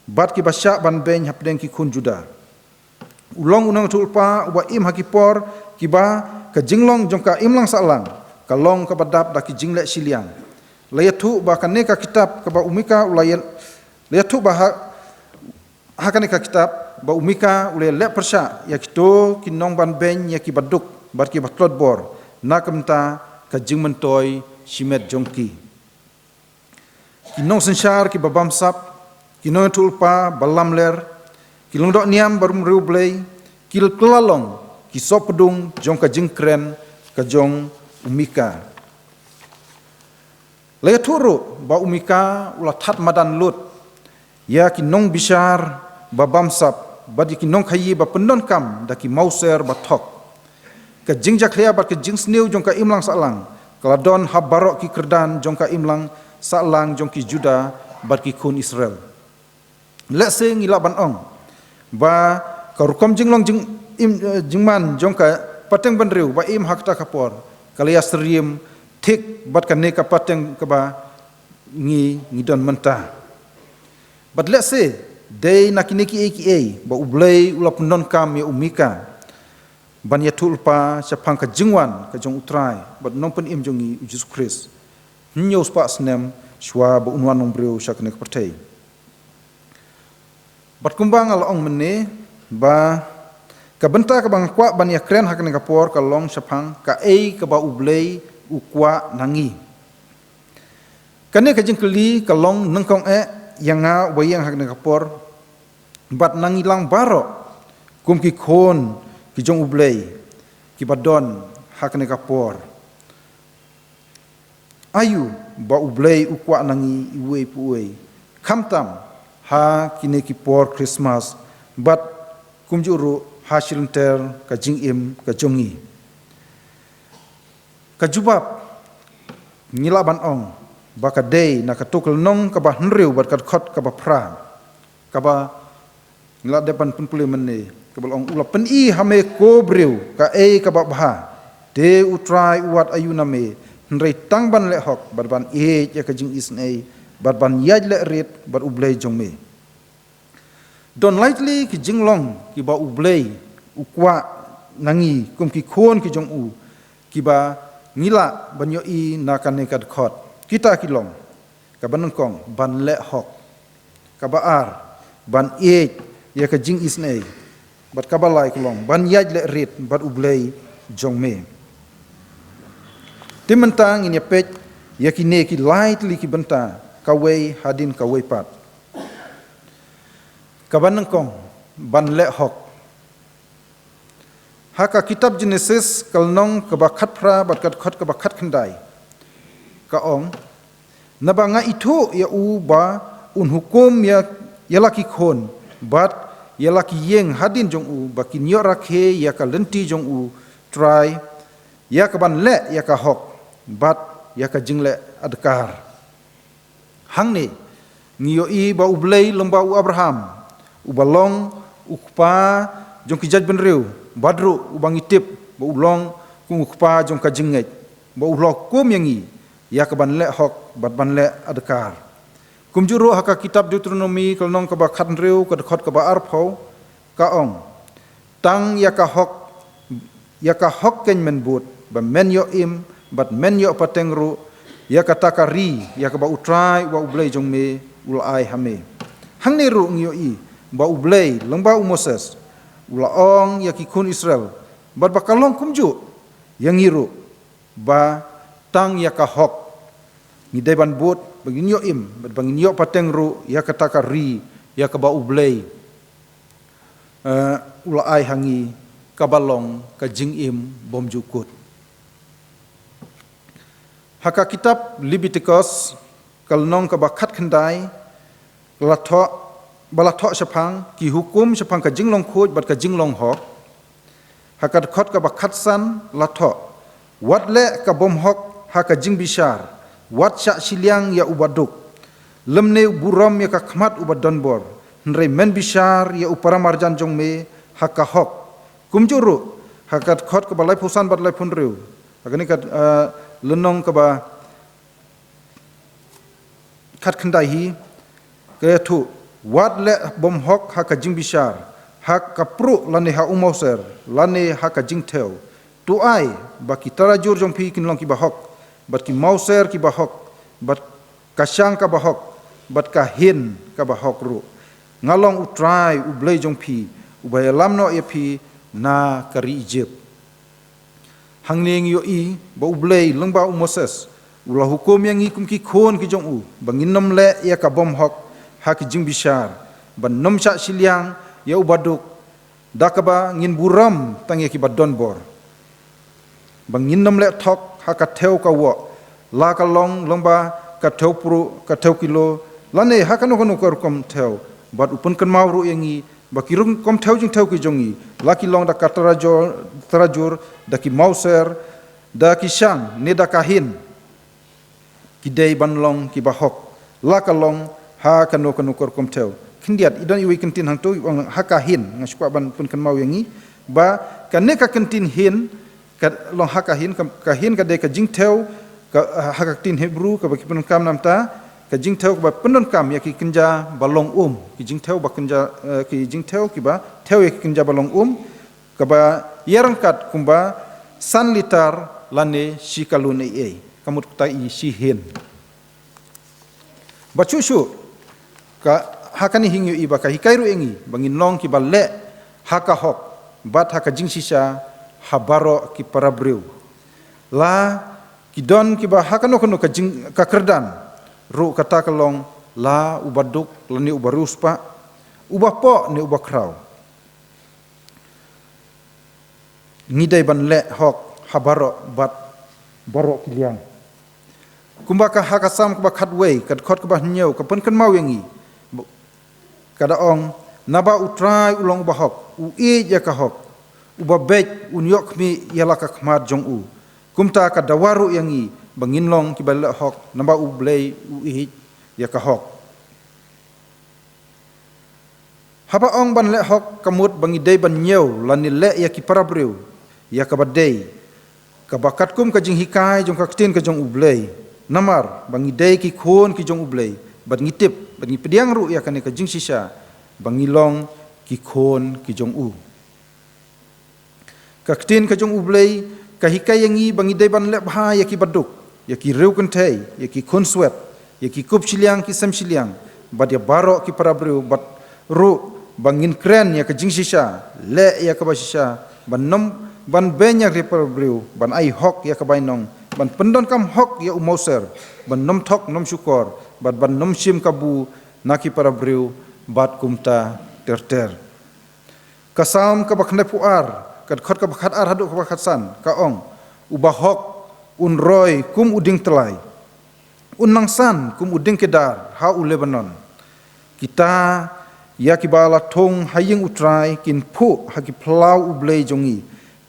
bat ki basya ban ben hapdeng ki kun juda ulong unang tulpa wa im hakipor ki ba ka jinglong jong ka imlang salang kalong ka badap da ki jingle siliang layatu ba ka neka kitab ka ba umika ulayan layatu ba ha ka neka kitab ba umika ulay le persya ya kito kinong ban ben ya ki baduk bat ki batlot bor na kamta ka jingmentoy simet jongki kinong sensyar ki babam sap kinong tulpa balam ler kilong dok niam barum rublei kil kelalong ki sop pedung jong ka jingkren ka jong umika layaturu ba umika ula that madan lut ya kinong bishar babam sap badi kinong khayi ba pendon kam da ki mauser ba thok ka jingjak khlia ba ka jingsneu jong ka imlang salang kaladon habarok ki kerdan jong ka imlang salang jong ki juda bat ki kun Israel let se ngila ban ong ba ka rukom jinglong jingman jong ka pateng ban riu ba im hakta kapor kalaya seriem tik bat ka ne ka pateng ka ba ngidon menta but let se day nakiniki aka ba ublei ulap non kam ya umika ban ya tulpa sapang ka jingwan ka jong utrai bat non pen im jongi Jesus Christ nyos pa snem shwa ba unwan nong breu shakne ka pertei bat kumbang al ong mene ba ka benta ka bang kwa ban ya kren hakne ka por ka long sapang ka ka ba ublei ukwa nangi kane ka jingkeli ka long nangkong yanga wayang hakne ka por bat nangilang baro kum ki khon ki jong ublei ki badon hakne ka por ayu ba ublei ukwa nangi iwe puwe kamtam ha kine ki por Christmas bat kumjuru hasilter ka jingim ka jongi ka jubab ngilaban ong baka day na katukal nong ka ba hnriu bat kat khot ka ba pra ka ba ngila depan pun pule mene ka balong ula pen I hame ko briu ka ka ba bha de utrai wat ayuna me hnrei tang ban le hok bat ban ya ka jing isnei bat ban yaj le rit bat ublei jong me don lightly ki jinglong ki ba ublei ukwa nangi kum ki khon ki jong u ki ba ngila banyo I na kan nekat khot kita kilong ka banang kong ban le hok ka ba ar ban ya ka jing isnei bat ka ba lai kilong ban yaj le rit bat ublei jong me timantang ini pet ya ki ne ki lightly ki banta kawei hadin kawei pat ka banang kong ban le hok haka kitab Genesis kalnong kebakhat pra bakat khot kebakhat khandai ka ong nabanga itu ya u ba un hukum ya laki khon bat ya laki yeng hadin jong u bakin yo rakhe ya ka lenti jong u try ya ka ban le ya ka hok bat ya ka jingle adkar hangne ngiyo I ba ublei lomba u Abraham u balong ukpa jong ki jaj benriu badru ubang itip ba ulong kung ukpa jong ka jinget ba ulok kum yangi ya ka ban le hok bat ban le adkar kumjuru haka kitab Deuteronomy kalnong ka ba khatnreu ka khot ka ba arpho ka ong tang ya ka hok ken men but ba men yo im bat men yo patengru ya ka takari ya ka ba utrai wa ublei jong me ulai hame hangne ru ngyo I ba ublei lengba Moses ulaong ya ki kun Israel bat bakalong kumju yang iru ba tang ya ka hok ni deban bot bagin yo im bat bangin yo patengru ya ka takari ya ka ba ublei ulai hangi kabalong ka jingim bom jukut haka kitab Leviticus kalnong ka ba khat khandai latho balathok sepang ki hukum sepang ka jinglong khoj bat ka jinglong hok hakat khot ka bakhat san lathok wat le ka bom hok ha ka jing bishar wat sha siliang ya ubaduk lemne buram ya ka khmat ubad donbor nrei men bishar ya upara marjan jong me ha ka hok kumjuru hakat khot ka balai phusan bat lai phun riu agani ka lenong ka ba khat khandai hi ke thu wat le bom hok ha ka jing bishar ha ka pru lane ha umauser lane ha ka jing theo tu ai ba ki tarajur jong phi kinlong ki ba hok bat ki mauser ki ba hok bat kasyang ka ba hok bat ka hin ka ba hok ru ngalong utrai ublei jong phi ubay lamno ye phi na kari Egypt hangning yo I ba ublei lengba Moses ulah hukum yang ikum ki khon ki jong u banginom le ya ka bom hok hak jing bishar ban nom sha siliang ya ubaduk dakaba ngin buram tangi ki badon bor bangin nom le thok haka theu ka wo la ka long lomba ka theu pru ka theu kilo lane haka no ko kom theu bat upun kan mawru yangi bakirung kom theu jing theu ki jongi laki long da ka tarajur da ki mauser da ki shang ne da kahin ki dei ban long ki ba hok la ka long ha kanu kom theo kindiat idon iwi kentin hang tu ha ka hin ngasukwa ban pun kan mau yangi ba kan ne ka kentin hin ka long ha ka hin ka de ka jing theo ka ha ka tin Hebrew ka ba ki pun kam namta ka jing theo ba pendon kam ya ki kenja balong ki jing theo ba kenja ki jing theo ki ba theo ya ki kenja balong ka ba yarangkat kumba san litar lane shikalune kamut ta I si hin bacusu ka hakani hingyu iba ka hikairu engi bangin long ki balle haka hok bat haka jing sisa habaro ki parabreu la ki don ki ba hakano kono ka jing ka kerdan ru kata kalong la ubaduk lani ubaruspa ubapo ni ubakrau ngidai ban le hok habaro bat baro kiliang kumba ka hakasam ka khat wei kat khot ka nyeu ka pen kan mau yangi kada ong naba utrai ulong bahok u e ya ka hok uba bej unyok mi yala ka khmat jong u kumta ka dawaru yangi bangin long ki bal hok naba u blei u e ya ka hok haba ong ban le hok kamut bangi dei ban nyeu lan ni le ya ki parabreu ya ka badei ka bakat kum ka jing hikai jong ka tin ka jong u blei namar bangi dei ki khon ki jong ublei bat ngitip bat ngi pediang ru ya kan ka jing sisa bangi long ki khon ki jong u ka ktin ka jong ublei ka hikai yangi bangi dei ban le bha ya ki baduk ya ki reu kan thei ya ki khon swet ya ki kup chiliang ki sam chiliang bat ya baro ki parabreu bat ru bangin kren ya ka jing sisa le ya ka ba sisa ban nom ban benyak ri parabreu ban ai hok ya ka bainong ban pendon kam hok ya umauser ban nom thok nom syukor ban nom sim kabu naki para breu bat kumta terter kasam ka bakhne puar kat khot ka bakhat ar hadu ka bakhat san ka ong ubah hok un roy kum uding telai un nangsan kum uding kedar ha u Lebanon kita ya ki bala thong haying utrai kin phu ha ki plau ublei jongi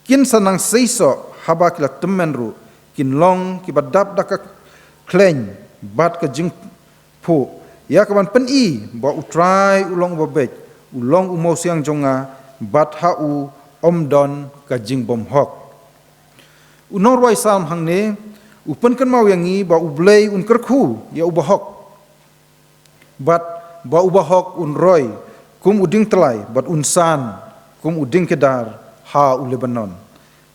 kin sanang seiso haba kila temenru kin long ki badap dak kleng bat ka jing phu ya ka ban pen i ba utrai ulong ba bej ulong umau siang jonga bat ha u omdon ka jing bom hok unor wai sam hangne upen kan mau yangi ba ublei un kerkhu ya ubah hok bat ba ubah hok un roy kum uding telai bat unsan kum uding kedar ha u Lebanon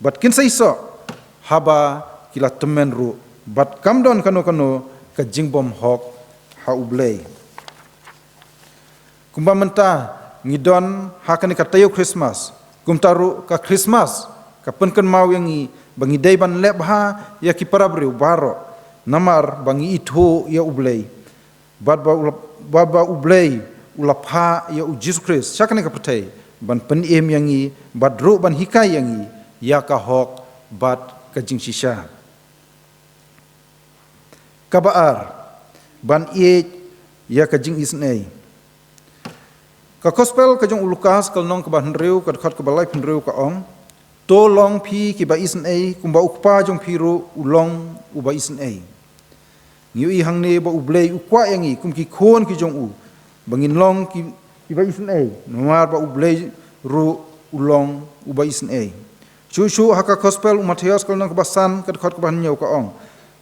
bat kin saiso haba kila temen ru bat kamdon kano ka jingbom hok ha ublei kumba menta ngidon ha kani ka tayo Christmas kumtaru ka Christmas ka penken mau yangi bangi dei ban lebha ya ki parabre baro namar bangi itho ya ublei bat ba ublei ulapha ya u Jesus Christ sakani ka patai ban pen em yangi bat ru ban hikai yangi ya ka hok bat ka jing sisa kabaar ban e ya ka jing isnei ka gospel ka jong Lukas kal nong ka ban reu ka khat ka balai pin reu ka ong to long phi ki ba isnei kumba ukpa jong phiru ulong uba isnei ngiu i hangne ba ublei ukwa yangi kum ki khon ki jong u bangin long ki ba isnei nomar ba ublei ru ulong uba isnei chu haka gospel Matius kal nong ka basan ka khat ka ban nyau ka ong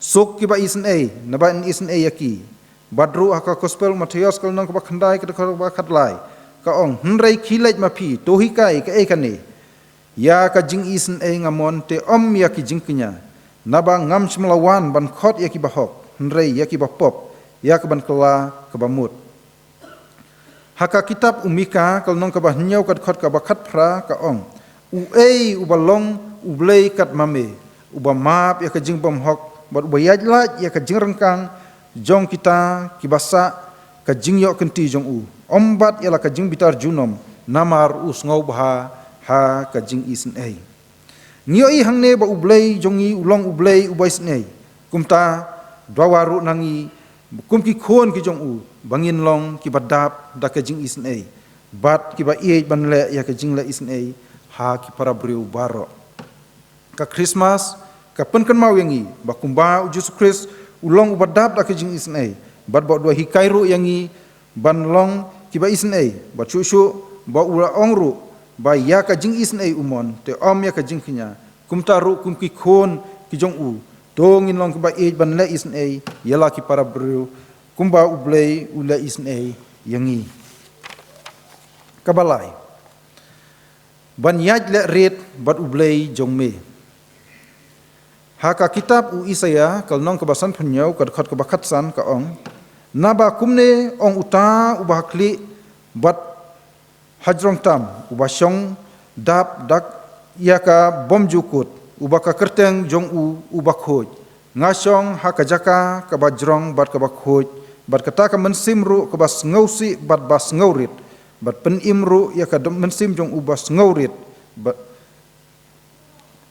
suk ki ba isen ei na ba isen ei yaki badru haka gospel Matius kal nong ka khandai ka ba khatlai ka ong hnrei khilait ma phi to hi kai ka e kane ya ka jing isen ei ngamon te om ya ki jing kinya na ba ngam smlawan ban khot yaki ba hok hnrei yaki ba pop ya ka ban kala ka ba mut haka kitab umika kal nong ka ba nyau ka khot ka ba khat phra ka ong u ei u balong u blei kat mame u ba map ya ka jing bom hok bat bayaj la ya ka jing rengkang jong kita kibasa ka jing yo kenti jong u ombat ya la ka jing bitar junom namar us ngau bha ha ka jing isen ei ngio i hangne ba ublei jongi ulong ublei ubais nei kumta dwawaru nangi kum ki khon ki jong u bangin long ki badap da ka jing isen ei bat ki ba e ban le ya ka jing la isen ei ha ki para breu baro ka Christmas ka penkan mau yangi ba kumba Jesus Christ ulong ubadap da ka jing isen ei bat ba dua hikairu yangi ban long ki ba isen ei ba chu ba ura ongru ba ya ka jing isen ei umon te om ya ka jing kinya kumta ru kum ki khon ki jong u dongin long ba e ban le isen ei yala ki para bru kumba ublei ula isen ei yangi kabalai ban yaj le ret bat ublei jong me haka kitab u Isaya kal nong kebasan penyau kad khat kebakat san ka ong naba kumne ong uta ubah kli bat hajrong tam ubah syong dap dak yaka bom jukut ubah ka kerteng jong u ubah khoj ngasong haka jaka ka bajrong bat ka bakhoj bat kata ka mensim ru ka bas ngausi bat bas ngaurit bat pen imru yaka mensim jong ubas ngaurit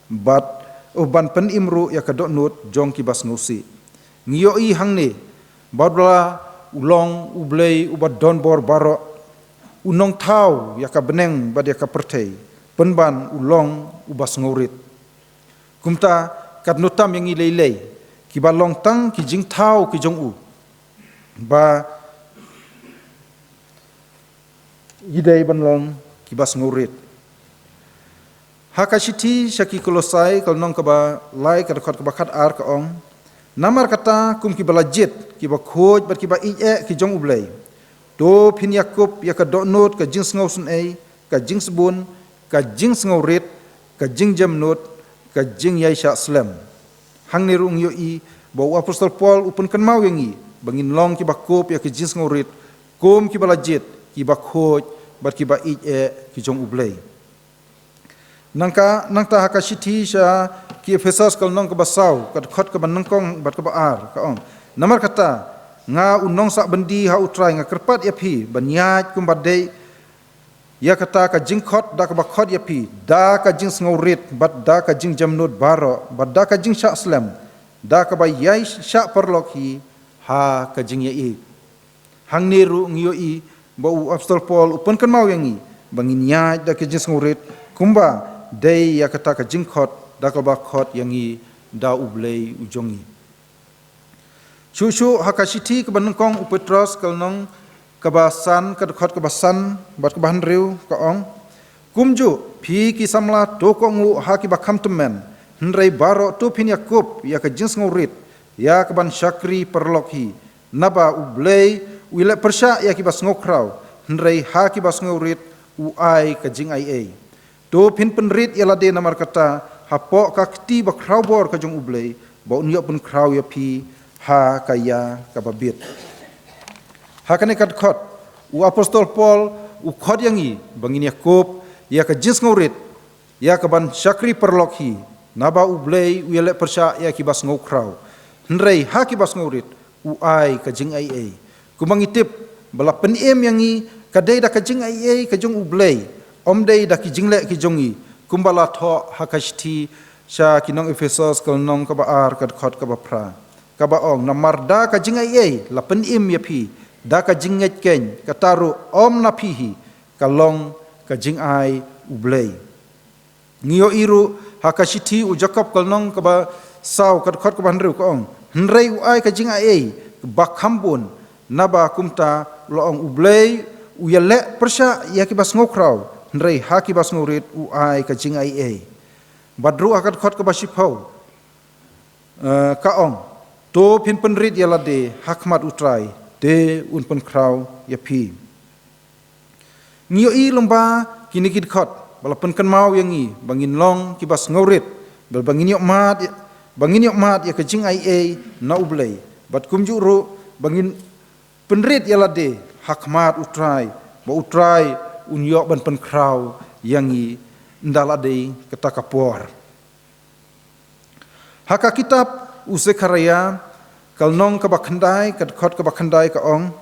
bat ban pen imru ya kadok nut jong ki bas ngusi ngiyoi hang ni badla ulong ublei ubat don bor baro unong tau yaka beneng bad yaka pertei penban ulong ubas ngaurit kumta kat notam yang ilei ki balong tang ki jing tau ki jong u ba idai banlong ki bas ngaurit hakashiti syaki kolosai kal nong kaba lai ka dekat kaba khat ar ka ong namar kata kum ki balajit ki ba khoj bat ki ba ie ki jong ublei do phin yakub ya ka do not ka jing ngau sun ei ka jing sebun ka jing ngau rit ka jing jam not ka jing yai sha slam hang ni rung yo i ba apostol paul upun kan mau yangi bangin long ki ba kop ya ki jing ngau rit kum ki balajit ki ba khoj bat ki ba ie ki jong ublei nangta hakashiti sha ki Efesus kal nong ka basau ka khot ka banangkong bat ka baar ka ong namar kata nga unong sak bendi ha utrai nga kerpat ya phi banyat kum badai ya kata ka jing khot da ka ba khot ya phi da ka jing ngaurit bat da ka jing jamnut baro bat da ka jing sha slam da ka ba yai sha perlok hi ha ka jing ya i hang ni ru ngyo i bau apostol paul upon kan mau yangi bangin nyat da ka jing ngaurit kumba dei ya kata ka jing khot da ka ba khot yangi da ublei ujongi Shushu hakashiti ke banengkong upetros kalnong kabasan kadkhot kabasan bat kabahan riu ka ong kumju phi ki samla to ko ngu ha ki bakham temen hnrei baro tu phin yakub ya ka jins ngurit ya ka ban syakri perlokhi naba ublei wile persya ya ki bas ngokrau hnrei ha ki bas ngurit uai ka jing ai ai to phin penrit ya lade namar kata hapo ka kti bakrau bor ka jong ublei ba unyo pun krau ya phi ha kaya kababit hakane kat khot u apostol paul u khot yangi bangin yakub ya ka jins ngurit ya ka ban syakri perlokhi naba ublei wile persya ya ki bas ngokrau hnrei ha ki bas ngurit u ai ka jing ai ai kumangitip bala penim yangi kadai da ka jing ai ai ka jong ublei omdei da ki jingle ki jongi kumbala tho hakashti sha kinong Efesus kalnong ka baar kad khot ka bapra ka baong namar da ka jing ai ai la penim ya phi da ka jing nget ken ka taru om na phi ka long ka jing ai ublei ngio iru hakashti u jakob kalnong ka ba sau kad khot ka ban ru ka ong hnrei u ai ka jing ai ai ba khambun naba kumta loong ublei u yale persya ya ki bas ngokrau hnrei haki bas ngurit u ai ka jing ai ai badru akat khot ka basipau ka ong to phin penrit ya lade hakmat utrai de un pen krau ya phi ngio i lomba kini kid khot bala pen kan mau yangi bangin long ki bas ngurit bal bangin yok mat ya ka jing ai ai na ublei bat kumju ru bangin penrit ya lade hakmat utrai ba utrai unyok ban pen krau yangi ndalade kata kapor haka kitab usekaraya kalnong ka bakhandai kad khot ka bakhandai ka ong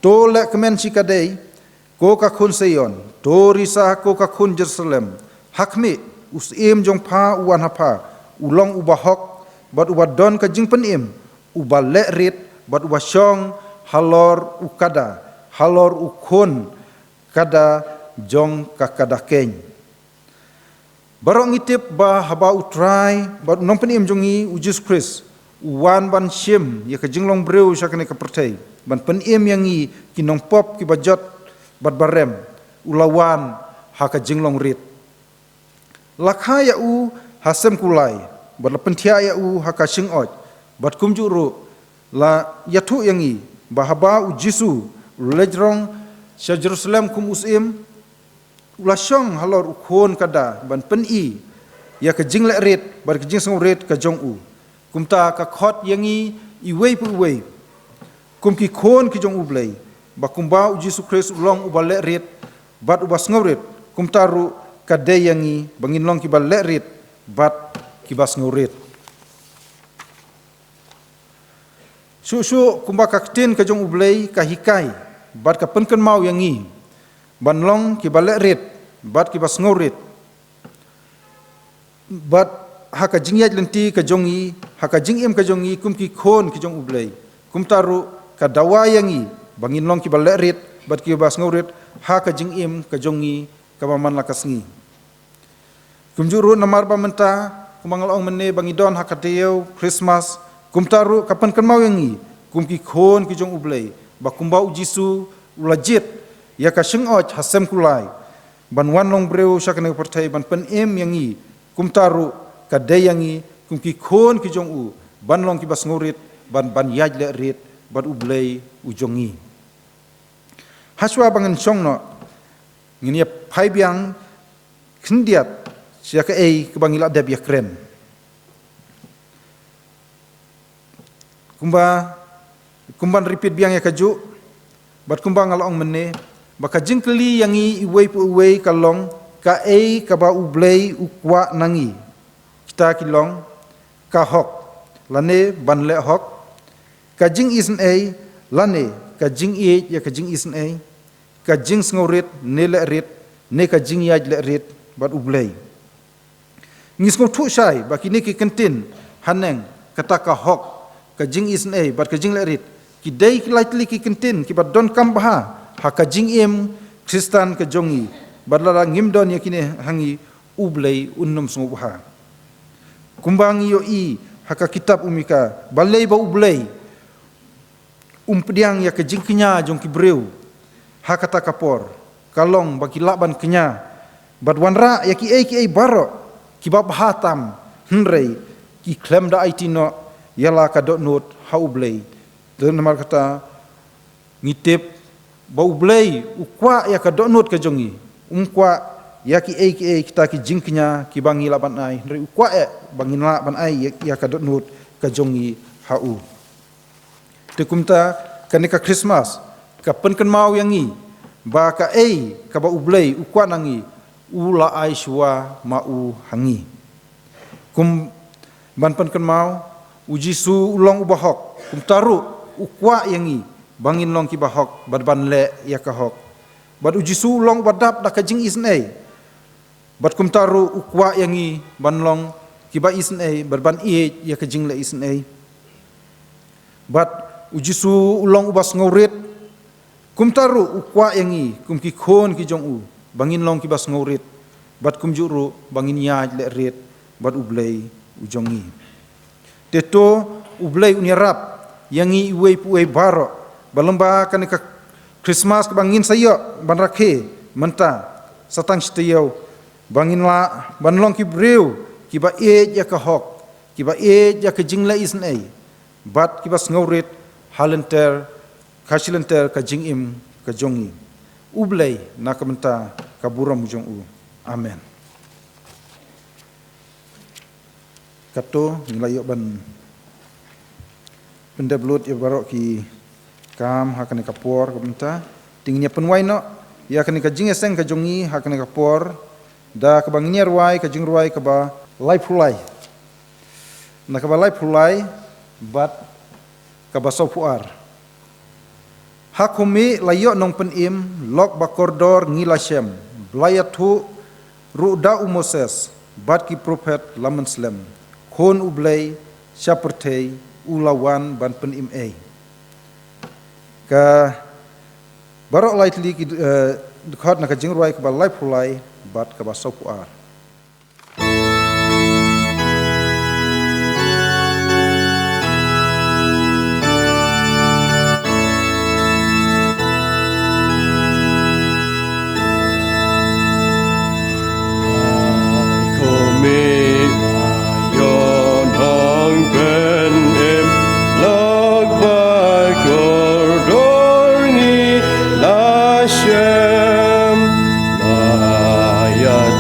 to le kemen sikadei ko ka khun seyon to risa ko ka khun jerusalem hakmi usim jong pha uan hapa ulong ubahok bat ubadon ka jing penim ubale rit bat ubashong halor ukada halor ukun kada jong kakadakeng barong itip ba haba utrai ba nong penim jongi ujus kris wan ban shim ya ka jinglong breu syakane ka pertai ban penim yangi kinong pop ki bajot bat barem ulawan ha ka jinglong rit lakha ya u hasem kulai bat pentia ya u ha ka singoj bat kumjuru la yathu yangi ba haba ujisu lejrong sya Jerusalem kum usim ulashong halor ukhon kada ban peni ya ka jingle ret bar ka jing song ret ka jong u kumta ka khot yangi iwei pu wei kum ki khon ki jong u blei ba kumba u Jesu Kristus ulong ubale ret bat ubas ngauret kumta ru ka de yangi bangin long ki bale ret bat ki bas ngauret su kumba ka tin ka jong u blei ka hikai bat ka penken mau yangi banlong ki balek rit bat ki bas ngurit bat haka jingyat lenti ka jongi haka jingim ka jongi kum ki khon ki jong ublei kum taru ka dawa yangi bangin long ki balerit bat ki bas ngaurit haka jingim ka jongi ka maman lakasngi kum juru namar ba menta kumangal ong menne bangi don haka teu Christmas kum taru kapan kan mau yangi kum ki khon ki jong ublei ba kumbau jisu ulajit ya ka shingoj hasem kulai ban wan long breu shakane partai ban pen yangi kum taru kadayangi kum ki khon ki jong u ban long ki bas ngurit ban yaj le rit ban ublei ujongi haswa bangan chongno ngini phai biang khndiat sia ka ei ke bangila deb ya kren kumban repeat biang ya kaju bat kumbang along menne baka jingkli yangi iwei pu iwei kalong ka ei ka ba ublei ukwa nangi kita kilong ka hok lane ban le hok ka jing isen ei lane ka jing e ya ka jing isen ei ka jing sngorit ne le rit ne ka jing yaj le rit bat ublei ngis ngo thu shai ba kini ki kentin haneng kata ka hok ka jing isen ei bat ka jing le rit ki dei ki lightly ki kentin ki bat don kam baha ha ka jing em Kristan ka jongi badala ngimdon ya kini hangi ublei unnum sngo baha kumbang yo i haka kitab umika balei ba ublei pediang ya ke jingknya jong ki breu haka ta kapor kalong bagi laban kenya bad wanra ya ki ei baro ki bab hatam henrei ki klem da itino yala ka dot not ha ublei dan namar kata ngitip ba ublei ukwa ya ka dot not ka jongi umkwa ya ki ei kita ki jingknya ki bangi laban ai ri ukwa bangin laban ai ya ka dot ka jongi hau te kumta kanika Christmas ka penken mau yangi ba ka ei ka ba ublei ukwa nangi ula ai shua mau hangi kum ban penken mau uji su ulong ubahok kum taru ukwa yangi bangin long ki bahok badban le ya ka hok bad uji su ulong badap da ka jing isnei bat kum taru ukwa yangi banlong kiba isen ei berban ie ya ke jingle isen ei bat ujisu ulong ubas ngaurit kum taru ukwa yangi kum ki khon ki jong u bangin long kibas ngaurit bat kum juru bangin yaj le rit bat ublei ujongi teto ublei unyarap yangi iwei puei baro balemba kan ka Christmas ke bangin sayo ban rakhe menta satang stiyau bangin la banlong ki breu ki ba ya ka hok ki ba ya ka jingla isen ei bat ki bas ngaurit halenter khashilenter ka jingim ka jongi ublei na ka menta ka buram jong u amen kato ngilayo ban pendeblut ya barok ki kam hakane kapor ka menta tingnya penwai no ya kan ka jingeseng ka jongi hakane kapor da ka banginya ruai ka jing ruai ka ba lai phulai na ka ba lai phulai bat ka ba so puar hakumi layo nong pen im lok ba kordor ngilasem blayathu ruda umoses bat ki prophet laman slem khon ublei syapurtei ulawan ban pen im ei ka barok lightly ki dekat na ka jing ruai ka ba lai phulai bat ka ba so puar Hashem, Mayatu.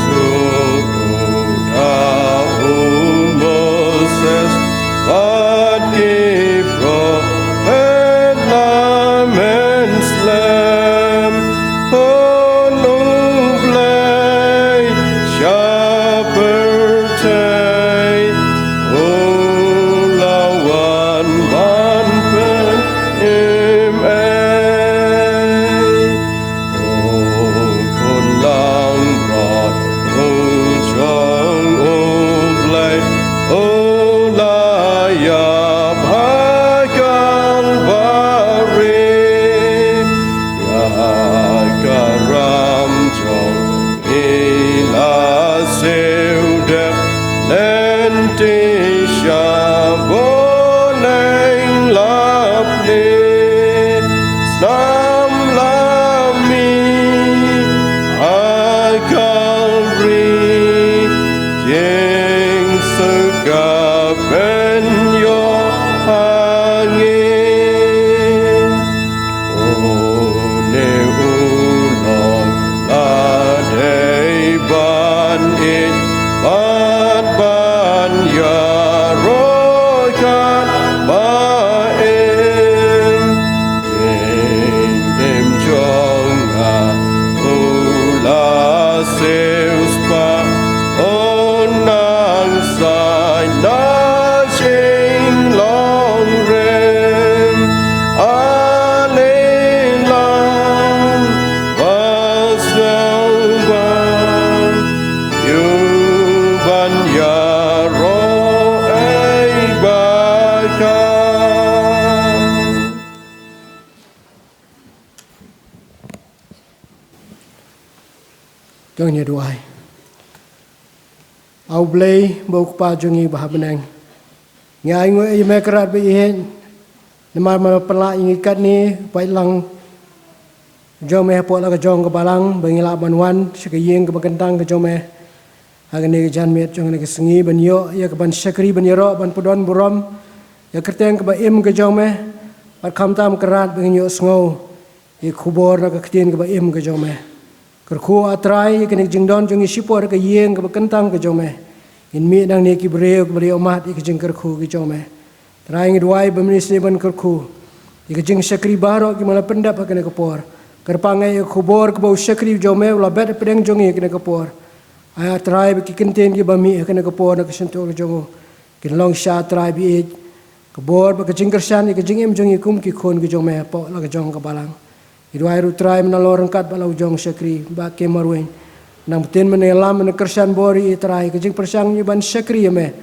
Mat ban ya roi kan ba em chong a ula seus pa on nang sai na ching long rem ale lang was ban you ban ya ro ai ba ka Jong nya duai. Au blei bau pa jongi bah benang. Ngai ngoi me kerat be hen. Nama ma pela ingikat ni pai lang jong me po la ka jong ka balang bangila banwan sekayeng ka bakentang ka jong me. Agane jan met jong ne ka sengi ban yo ya ka ban sakri ban yoro ban podon buram ya kerteng ka ba im ka jong me. Pat kham tam kerat bang yo sngo. I khubor na ka ktien ka ba im ka jong me. Kerku atrai kenik jingdon jongi sipor ke yeng ke kentang ke jome in mi dang ne ki breu ke breu mat ik jing kerku ke jome trai ngi duai bemnis ne ban kerku ik jing sakri baro ki mala pendap ke ne kapor kerpangai ik khubor ke bau sakri jome la bet pedeng jongi ke ne kapor aya trai ki kenten ki bami ke ne kapor na ke sentu ke jongo kin long sha trai bi ke bor ba ke jing kersan ik jing em jongi kum ki khon ke jome po la ke jong ke balang Iduai rutrai menalor angkat balau jong sakri ba kemarwen nang ten menelam men kersan bori trai kejing persang ni ban sakri me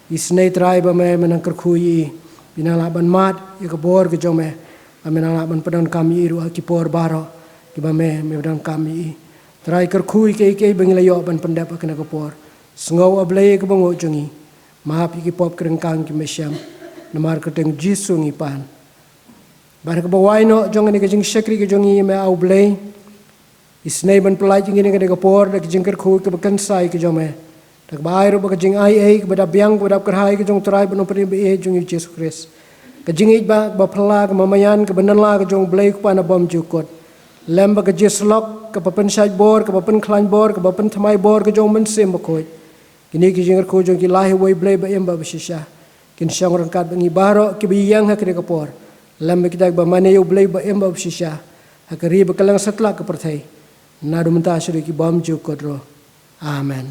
isnei trai ba me menang kerkhui binala ban mat ya kebor ke jong me amenala ban pedon kami iru akipor baro ki ba me pedon kami trai kerkhui ke bengila yo ban pendap kena kepor sengau ablei ke bango jongi mahap ki pop kerengkang ki mesyam namar keteng jisu ngipan Barang kebawai no jong ni kejing sakri ke jongi me au blei isnei ban pelai jing ni ke kapor dak jing kerkhu ke bekan sai ke jome dak bai ro ba kejing ai ke badap biang ke badap kerhai ke jong trai ban peri be jong Yesus Kristus kejing ik ba pela ke mamayan ke benela ke jong blei ku pana bom jukot lem ba ke jeslok ke papen sai bor ke papen klan bor ke papen thamai bor ke jong men sem bakoi kini ke jing kerkhu jong ki lahi wei blei ba em ba bisha kin syang rangkat bangi baro ke biyang ha ke kapor Lambe kita ba mane yo blai ba emba shisha hakari ba kalang satla ka perthai nadu menta shuri ki bam ju kodro amen